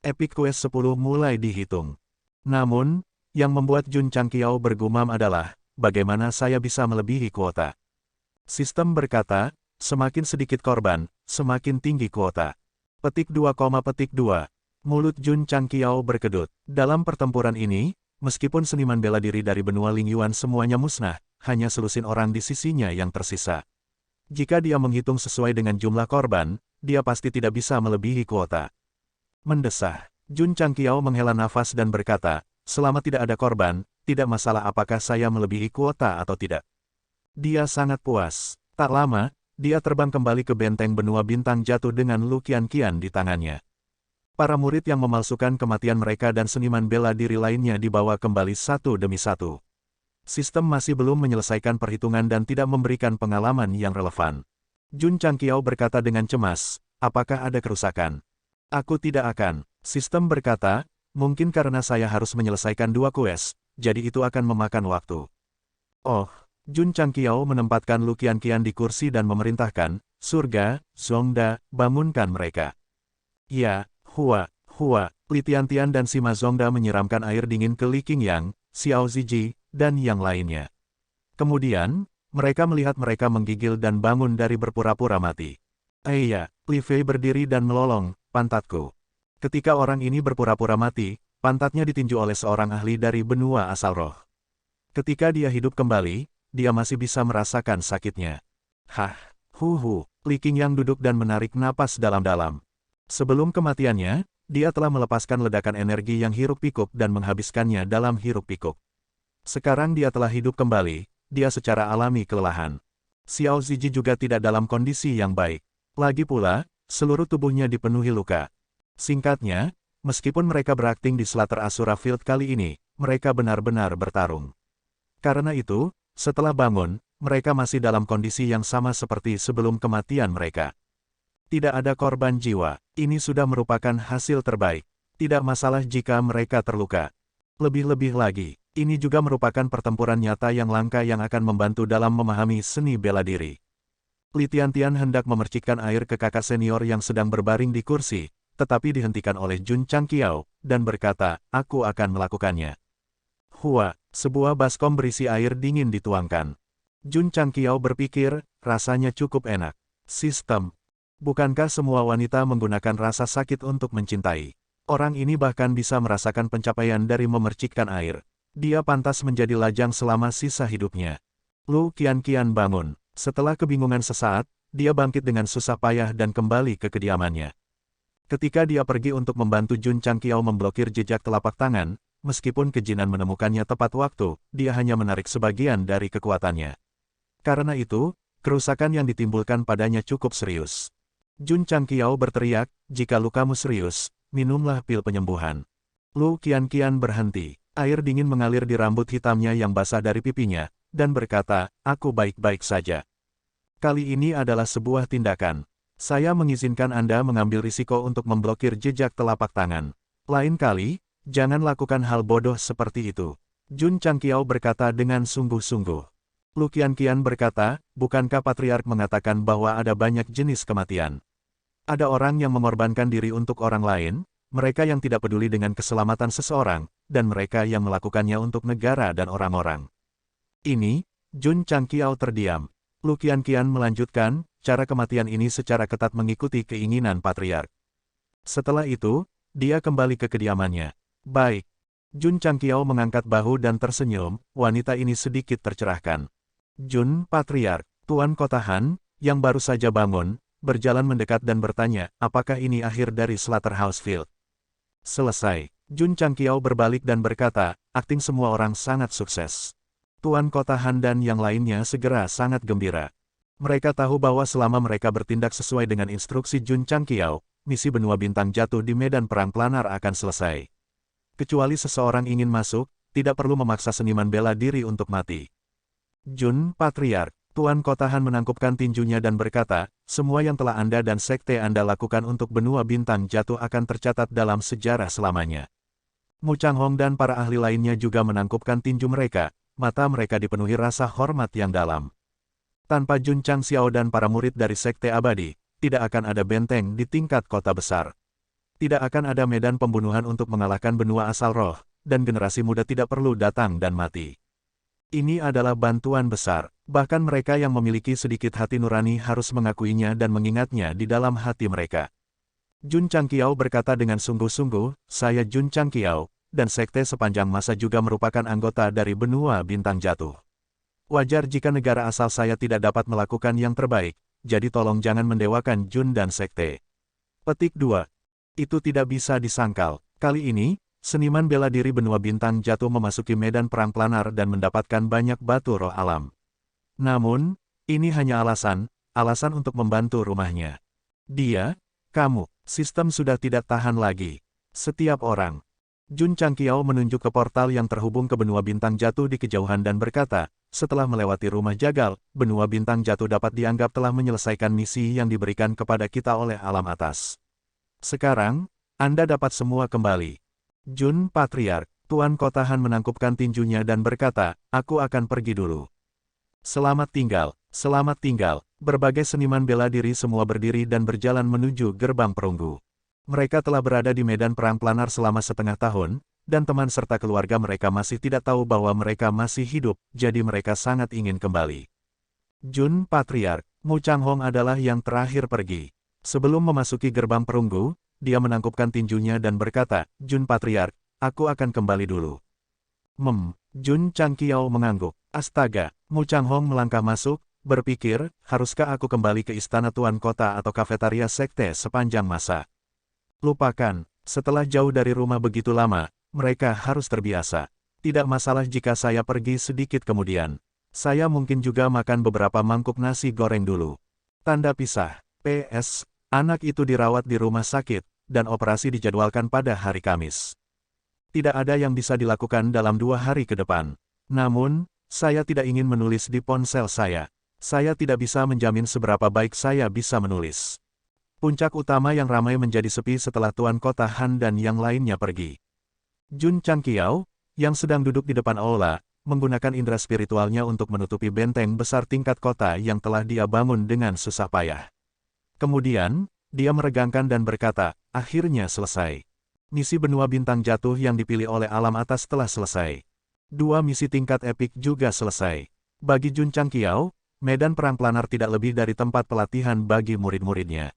Epic Quest 10 mulai dihitung. Namun, yang membuat Jun Changqiao bergumam adalah, bagaimana saya bisa melebihi kuota? Sistem berkata, semakin sedikit korban, semakin tinggi kuota. Petik 2, petik 2. Mulut Jun Changqiao berkedut. Dalam pertempuran ini, meskipun seniman bela diri dari benua Lingyuan semuanya musnah, hanya selusin orang di sisinya yang tersisa. Jika dia menghitung sesuai dengan jumlah korban, dia pasti tidak bisa melebihi kuota. Mendesah, Jun Changqiao menghela nafas dan berkata, selama tidak ada korban, tidak masalah apakah saya melebihi kuota atau tidak. Dia sangat puas. Tak lama, dia terbang kembali ke benteng benua bintang jatuh dengan Lu Qianqian di tangannya. Para murid yang memalsukan kematian mereka dan seniman bela diri lainnya dibawa kembali satu demi satu. Sistem masih belum menyelesaikan perhitungan dan tidak memberikan pengalaman yang relevan. Jun Changqiao berkata dengan cemas, apakah ada kerusakan? Aku tidak akan. Sistem berkata, mungkin karena saya harus menyelesaikan 2 quest, jadi itu akan memakan waktu. Oh. Jun Changqiao menempatkan Lu Qianqian di kursi dan memerintahkan, surga, Zongda, bangunkan mereka. Ya, Hua, Li Tiantian dan Sima Zongda menyiramkan air dingin ke Li Qingyang, Xiao Ziji, dan yang lainnya. Kemudian, mereka melihat mereka menggigil dan bangun dari berpura-pura mati. Iya, Li Fei berdiri dan melolong, pantatku. Ketika orang ini berpura-pura mati, pantatnya ditinju oleh seorang ahli dari benua asal roh. Ketika dia hidup kembali, dia masih bisa merasakan sakitnya. Li Qingyang duduk dan menarik napas dalam-dalam. Sebelum kematiannya, dia telah melepaskan ledakan energi yang hiruk-pikuk dan menghabiskannya dalam hiruk-pikuk. Sekarang dia telah hidup kembali, dia secara alami kelelahan. Xiao Ziji juga tidak dalam kondisi yang baik. Lagi pula, seluruh tubuhnya dipenuhi luka. Singkatnya, meskipun mereka berakting di Slaughter Asura Field kali ini, mereka benar-benar bertarung. Karena itu, setelah bangun, mereka masih dalam kondisi yang sama seperti sebelum kematian mereka. Tidak ada korban jiwa, ini sudah merupakan hasil terbaik. Tidak masalah jika mereka terluka. Lebih-lebih lagi, ini juga merupakan pertempuran nyata yang langka yang akan membantu dalam memahami seni bela diri. Li Tiantian hendak memercikkan air ke kakak senior yang sedang berbaring di kursi, tetapi dihentikan oleh Jun Changqiao, dan berkata, aku akan melakukannya. Hua, sebuah baskom berisi air dingin dituangkan. Jun Changqiao berpikir, rasanya cukup enak. Sistem. Bukankah semua wanita menggunakan rasa sakit untuk mencintai? Orang ini bahkan bisa merasakan pencapaian dari memercikkan air. Dia pantas menjadi lajang selama sisa hidupnya. Lu Qianqian bangun. Setelah kebingungan sesaat, dia bangkit dengan susah payah dan kembali ke kediamannya. Ketika dia pergi untuk membantu Jun Changqiao memblokir jejak telapak tangan, meskipun kejinan menemukannya tepat waktu, dia hanya menarik sebagian dari kekuatannya. Karena itu, kerusakan yang ditimbulkan padanya cukup serius. Jun Changqiao berteriak, jika lukamu serius, minumlah pil penyembuhan. Lu Qianqian berhenti. Air dingin mengalir di rambut hitamnya yang basah dari pipinya, dan berkata, aku baik-baik saja. Kali ini adalah sebuah tindakan. Saya mengizinkan Anda mengambil risiko untuk memblokir jejak telapak tangan. Lain kali, jangan lakukan hal bodoh seperti itu. Jun Changqiao berkata dengan sungguh-sungguh. Lu Qianqian berkata, bukankah Patriark mengatakan bahwa ada banyak jenis kematian? Ada orang yang mengorbankan diri untuk orang lain, mereka yang tidak peduli dengan keselamatan seseorang, dan mereka yang melakukannya untuk negara dan orang-orang. Ini, Jun Changqiao terdiam. Lu Qianqian melanjutkan, cara kematian ini secara ketat mengikuti keinginan Patriark. Setelah itu, dia kembali ke kediamannya. Baik. Jun Changqiao mengangkat bahu dan tersenyum, wanita ini sedikit tercerahkan. Jun, Patriark, Tuan Kota Han, yang baru saja bangun, berjalan mendekat dan bertanya, apakah ini akhir dari Slaughterhouse Field? Selesai. Jun Changqiao berbalik dan berkata, akting semua orang sangat sukses. Tuan Kota Han dan yang lainnya segera sangat gembira. Mereka tahu bahwa selama mereka bertindak sesuai dengan instruksi Jun Changqiao, misi benua bintang jatuh di medan perang planar akan selesai. Kecuali seseorang ingin masuk, tidak perlu memaksa seniman bela diri untuk mati. Jun, Patriark, Tuan Kota Han menangkupkan tinjunya dan berkata, semua yang telah Anda dan sekte Anda lakukan untuk benua bintang jatuh akan tercatat dalam sejarah selamanya. Mu Changhong dan para ahli lainnya juga menangkupkan tinju mereka, mata mereka dipenuhi rasa hormat yang dalam. Tanpa Jun Changxiao dan para murid dari sekte abadi, tidak akan ada benteng di tingkat kota besar. Tidak akan ada medan pembunuhan untuk mengalahkan benua asal roh, dan generasi muda tidak perlu datang dan mati. Ini adalah bantuan besar, bahkan mereka yang memiliki sedikit hati nurani harus mengakuinya dan mengingatnya di dalam hati mereka. Jun Changqiao berkata dengan sungguh-sungguh, saya Jun Changqiao, dan sekte sepanjang masa juga merupakan anggota dari benua bintang jatuh. Wajar jika negara asal saya tidak dapat melakukan yang terbaik, jadi tolong jangan mendewakan Jun dan sekte. Petik 2. Itu tidak bisa disangkal. Kali ini, seniman bela diri benua bintang jatuh memasuki medan perang planar dan mendapatkan banyak batu roh alam. Namun, ini hanya alasan untuk membantu rumahnya. Dia, kamu, sistem sudah tidak tahan lagi. Setiap orang. Jun Changqiao menunjuk ke portal yang terhubung ke benua bintang jatuh di kejauhan dan berkata, setelah melewati rumah jagal, benua bintang jatuh dapat dianggap telah menyelesaikan misi yang diberikan kepada kita oleh alam atas. Sekarang, Anda dapat semua kembali. Jun, Patriark, Tuan Kota Han menangkupkan tinjunya dan berkata, aku akan pergi dulu. Selamat tinggal, selamat tinggal. Berbagai seniman bela diri semua berdiri dan berjalan menuju gerbang perunggu. Mereka telah berada di medan perang planar selama setengah tahun, dan teman serta keluarga mereka masih tidak tahu bahwa mereka masih hidup, jadi mereka sangat ingin kembali. Jun, Patriark, Mu Changhong adalah yang terakhir pergi. Sebelum memasuki gerbang perunggu, dia menangkupkan tinjunya dan berkata, Jun Patriark, aku akan kembali dulu. Jun Changqiao mengangguk. Astaga, Mu Changhong melangkah masuk, berpikir, haruskah aku kembali ke istana tuan kota atau kafetaria sekte sepanjang masa? Lupakan, setelah jauh dari rumah begitu lama, mereka harus terbiasa. Tidak masalah jika saya pergi sedikit kemudian. Saya mungkin juga makan beberapa mangkuk nasi goreng dulu. Tanda pisah. PS, anak itu dirawat di rumah sakit, dan operasi dijadwalkan pada hari Kamis. Tidak ada yang bisa dilakukan dalam 2 hari ke depan. Namun, saya tidak ingin menulis di ponsel saya. Saya tidak bisa menjamin seberapa baik saya bisa menulis. Puncak utama yang ramai menjadi sepi setelah Tuan Kota Han dan yang lainnya pergi. Jun Changqiao, yang sedang duduk di depan aula, menggunakan indera spiritualnya untuk menutupi benteng besar tingkat kota yang telah dia bangun dengan susah payah. Kemudian, dia meregangkan dan berkata, akhirnya selesai. Misi benua bintang jatuh yang dipilih oleh alam atas telah selesai. 2 misi tingkat epik juga selesai. Bagi Jun Changqiao, medan perang planar tidak lebih dari tempat pelatihan bagi murid-muridnya.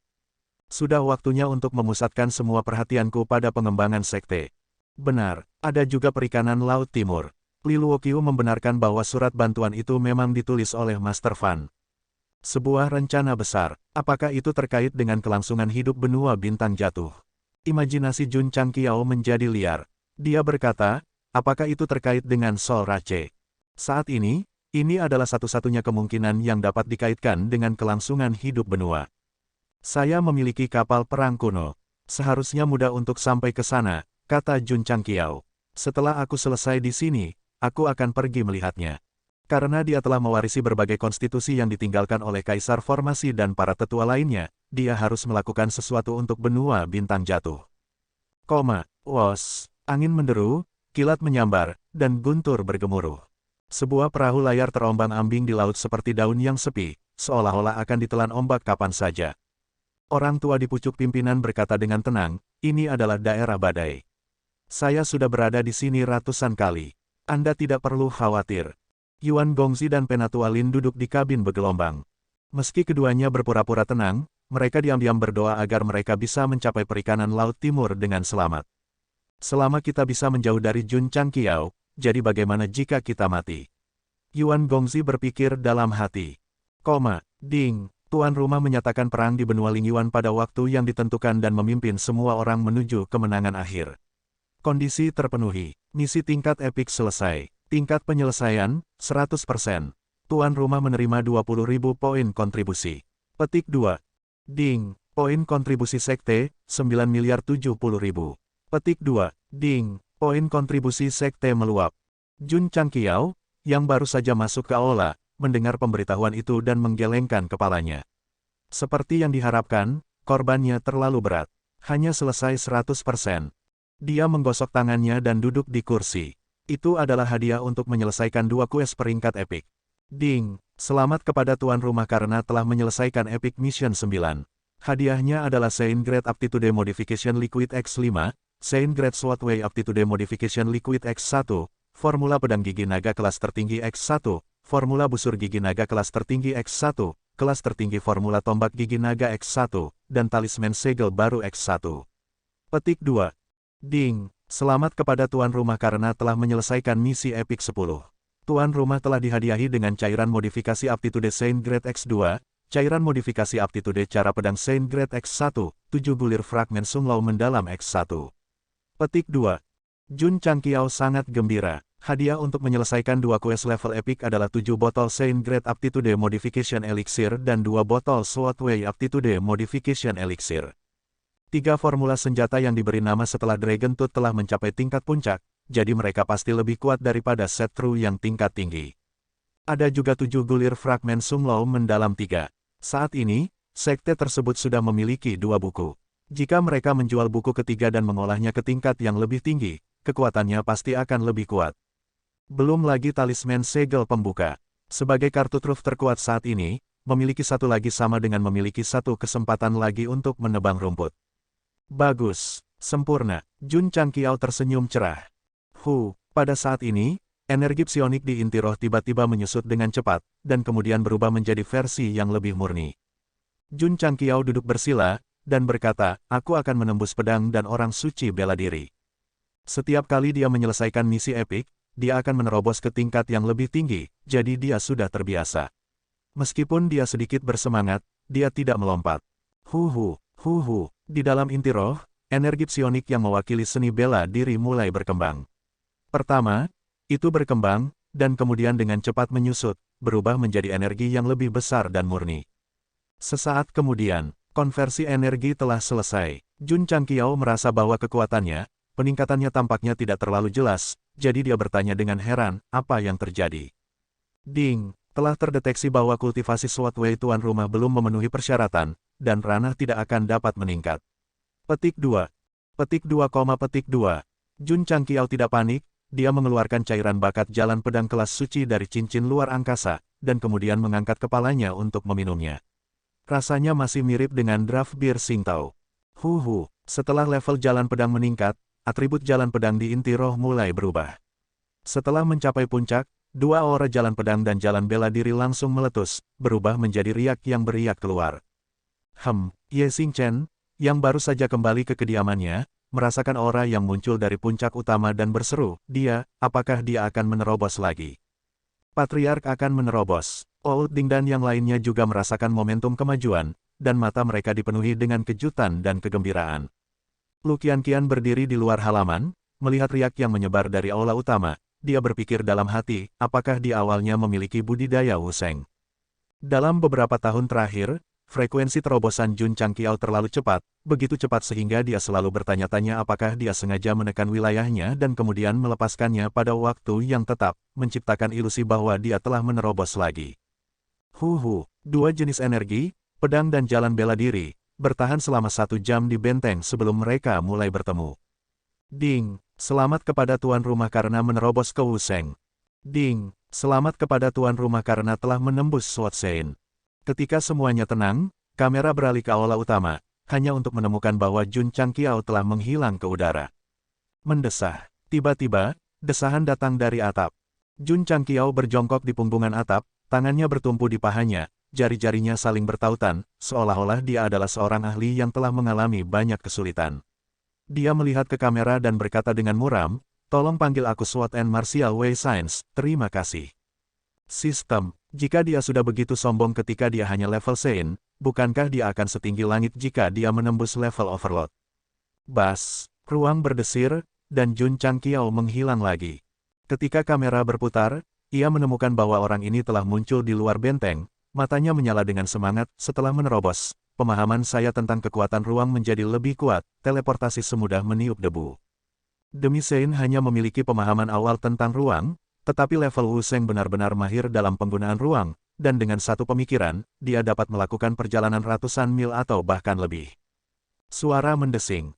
Sudah waktunya untuk memusatkan semua perhatianku pada pengembangan sekte. Benar, ada juga perikanan Laut Timur. Li Luoqiu membenarkan bahwa surat bantuan itu memang ditulis oleh Master Fan. Sebuah rencana besar, apakah itu terkait dengan kelangsungan hidup benua bintang jatuh? Imajinasi Jun Changqiao menjadi liar. Dia berkata, apakah itu terkait dengan Sol Rache? Saat ini adalah satu-satunya kemungkinan yang dapat dikaitkan dengan kelangsungan hidup benua. Saya memiliki kapal perang kuno. Seharusnya mudah untuk sampai ke sana, kata Jun Changqiao. Setelah aku selesai di sini, aku akan pergi melihatnya. Karena dia telah mewarisi berbagai konstitusi yang ditinggalkan oleh Kaisar Formasi dan para tetua lainnya, dia harus melakukan sesuatu untuk benua bintang jatuh. Angin menderu, kilat menyambar, dan guntur bergemuruh. Sebuah perahu layar terombang-ambing di laut seperti daun yang sepi, seolah-olah akan ditelan ombak kapan saja. Orang tua di pucuk pimpinan berkata dengan tenang, ini adalah daerah badai. Saya sudah berada di sini ratusan kali. Anda tidak perlu khawatir. Yuan Gongzi dan Penatua Lin duduk di kabin bergelombang. Meski keduanya berpura-pura tenang, mereka diam-diam berdoa agar mereka bisa mencapai perikanan Laut Timur dengan selamat. Selama kita bisa menjauh dari Jun Changqiao, jadi bagaimana jika kita mati? Yuan Gongzi berpikir dalam hati. Tuan rumah menyatakan perang di benua Lingyuan pada waktu yang ditentukan dan memimpin semua orang menuju kemenangan akhir. Kondisi terpenuhi. Misi tingkat epik selesai. Tingkat penyelesaian, 100%. Tuan rumah menerima 20.000 poin kontribusi. Petik 2. Poin kontribusi sekte, 9.070.000. Petik 2. Poin kontribusi sekte meluap. Jun Changqiao, yang baru saja masuk ke aula, mendengar pemberitahuan itu dan menggelengkan kepalanya. Seperti yang diharapkan, korbannya terlalu berat. Hanya selesai 100%. Dia menggosok tangannya dan duduk di kursi. Itu adalah hadiah untuk menyelesaikan 2 quest peringkat epik. Selamat kepada tuan rumah karena telah menyelesaikan Epic Mission 9. Hadiahnya adalah Saint Grade Aptitude Modification Liquid X5, Saint Grade Swordway Aptitude Modification Liquid X1, Formula Pedang Gigi Naga kelas tertinggi X1, Formula Busur Gigi Naga kelas tertinggi X1, kelas tertinggi Formula Tombak Gigi Naga X1, dan Talisman Segel baru X1. Petik 2. Selamat kepada tuan rumah karena telah menyelesaikan misi epik 10. Tuan rumah telah dihadiahi dengan cairan modifikasi aptitude Saint Grade X2, cairan modifikasi aptitude cara pedang Saint Grade X1, 7 bulir fragmen Sunglaw mendalam X1. Petik 2. Jun Changqiao sangat gembira. Hadiah untuk menyelesaikan 2 quest level epic adalah 7 botol Saint Grade Aptitude Modification Elixir dan 2 botol Swordway Aptitude Modification Elixir. 3 formula senjata yang diberi nama setelah Dragon Tooth telah mencapai tingkat puncak, jadi mereka pasti lebih kuat daripada set true yang tingkat tinggi. Ada juga 7 gulir fragmen Sunglaw mendalam 3. Saat ini, sekte tersebut sudah memiliki 2 buku. Jika mereka menjual buku ketiga dan mengolahnya ke tingkat yang lebih tinggi, kekuatannya pasti akan lebih kuat. Belum lagi talisman segel pembuka. Sebagai kartu truf terkuat saat ini, memiliki satu lagi sama dengan memiliki satu kesempatan lagi untuk menebang rumput. Bagus, sempurna. Jun Changqiao tersenyum cerah. Pada saat ini, energi psionik di inti roh tiba-tiba menyusut dengan cepat, dan kemudian berubah menjadi versi yang lebih murni. Jun Changqiao duduk bersila, dan berkata, aku akan menembus pedang dan orang suci bela diri. Setiap kali dia menyelesaikan misi epik, dia akan menerobos ke tingkat yang lebih tinggi, jadi dia sudah terbiasa. Meskipun dia sedikit bersemangat, dia tidak melompat. Di dalam inti roh, energi psionik yang mewakili seni bela diri mulai berkembang. Pertama, itu berkembang, dan kemudian dengan cepat menyusut, berubah menjadi energi yang lebih besar dan murni. Sesaat kemudian, konversi energi telah selesai. Jun Changqiao merasa bahwa kekuatannya, peningkatannya tampaknya tidak terlalu jelas, jadi dia bertanya dengan heran, apa yang terjadi? Telah terdeteksi bahwa kultivasi Swordway tuan rumah belum memenuhi persyaratan, dan ranah tidak akan dapat meningkat. Petik 2. Petik 2, petik 2. Jun Changqiao tidak panik, dia mengeluarkan cairan bakat jalan pedang kelas suci dari cincin luar angkasa, dan kemudian mengangkat kepalanya untuk meminumnya. Rasanya masih mirip dengan draft bir Singtao. Setelah level jalan pedang meningkat, atribut jalan pedang di inti roh mulai berubah. Setelah mencapai puncak, 2 aura jalan pedang dan jalan bela diri langsung meletus, berubah menjadi riak yang beriak keluar. Ye Xingchen, yang baru saja kembali ke kediamannya, merasakan aura yang muncul dari puncak utama dan berseru, apakah dia akan menerobos lagi? Patriark akan menerobos. Old Ding dan yang lainnya juga merasakan momentum kemajuan, dan mata mereka dipenuhi dengan kejutan dan kegembiraan. Lu Qianqian berdiri di luar halaman, melihat riak yang menyebar dari aula utama, dia berpikir dalam hati, apakah dia awalnya memiliki budidaya Wuseng. Dalam beberapa tahun terakhir, frekuensi terobosan Jun Changqiao terlalu cepat, begitu cepat sehingga dia selalu bertanya-tanya apakah dia sengaja menekan wilayahnya dan kemudian melepaskannya pada waktu yang tetap, menciptakan ilusi bahwa dia telah menerobos lagi. Dua jenis energi, pedang dan jalan bela diri, bertahan selama 1 jam di benteng sebelum mereka mulai bertemu. Ding, selamat kepada tuan rumah karena menerobos ke Wuseng. Ding, selamat kepada tuan rumah karena telah menembus Sword Sein. Ketika semuanya tenang, kamera beralih ke aula utama, hanya untuk menemukan bahwa Jun Changqiao telah menghilang ke udara. Mendesah. Tiba-tiba, desahan datang dari atap. Jun Changqiao berjongkok di punggungan atap, tangannya bertumpu di pahanya, jari-jarinya saling bertautan, seolah-olah dia adalah seorang ahli yang telah mengalami banyak kesulitan. Dia melihat ke kamera dan berkata dengan muram, "Tolong panggil aku Sword and Martial Wei Science, terima kasih." Sistem. Jika dia sudah begitu sombong ketika dia hanya level Sein, bukankah dia akan setinggi langit jika dia menembus level Overlord? Bas, ruang berdesir, dan Jun Changqiao menghilang lagi. Ketika kamera berputar, ia menemukan bahwa orang ini telah muncul di luar benteng, matanya menyala dengan semangat setelah menerobos. Pemahaman saya tentang kekuatan ruang menjadi lebih kuat, teleportasi semudah meniup debu. Demi Sein hanya memiliki pemahaman awal tentang ruang, tetapi level Wuseng benar-benar mahir dalam penggunaan ruang, dan dengan satu pemikiran, dia dapat melakukan perjalanan ratusan mil atau bahkan lebih. Suara mendesing.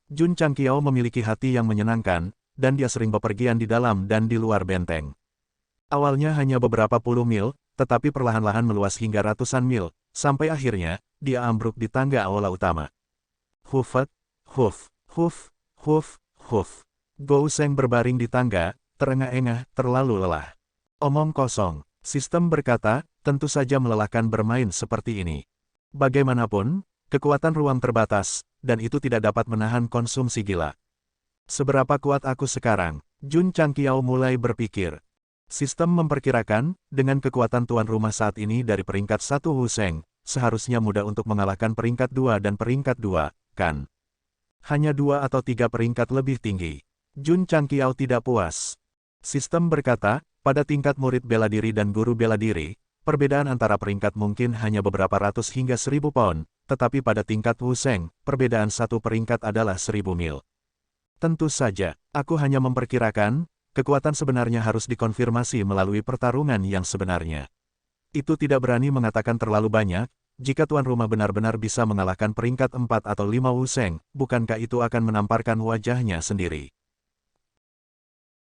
Jun Changqiao memiliki hati yang menyenangkan, dan dia sering bepergian di dalam dan di luar benteng. Awalnya hanya beberapa puluh mil, tetapi perlahan-lahan meluas hingga ratusan mil, sampai akhirnya, dia ambruk di tangga aula utama. Gou Seng berbaring di tangga, terengah-engah, terlalu lelah. Omong kosong, sistem berkata, tentu saja melelahkan bermain seperti ini. Bagaimanapun, kekuatan ruang terbatas, dan itu tidak dapat menahan konsumsi gila. Seberapa kuat aku sekarang? Jun Changqiao mulai berpikir. Sistem memperkirakan, dengan kekuatan tuan rumah saat ini dari peringkat 1 Wuseng, seharusnya mudah untuk mengalahkan peringkat 2 dan peringkat 2, kan? Hanya 2 atau 3 peringkat lebih tinggi. Jun Changqiao tidak puas. Sistem berkata, pada tingkat murid bela diri dan guru bela diri, perbedaan antara peringkat mungkin hanya beberapa ratus hingga 1000 pound, tetapi pada tingkat Wuseng, perbedaan satu peringkat adalah 1000 mil. Tentu saja, aku hanya memperkirakan, kekuatan sebenarnya harus dikonfirmasi melalui pertarungan yang sebenarnya. Itu tidak berani mengatakan terlalu banyak, jika tuan rumah benar-benar bisa mengalahkan peringkat 4 atau 5 Wuseng, bukankah itu akan menamparkan wajahnya sendiri?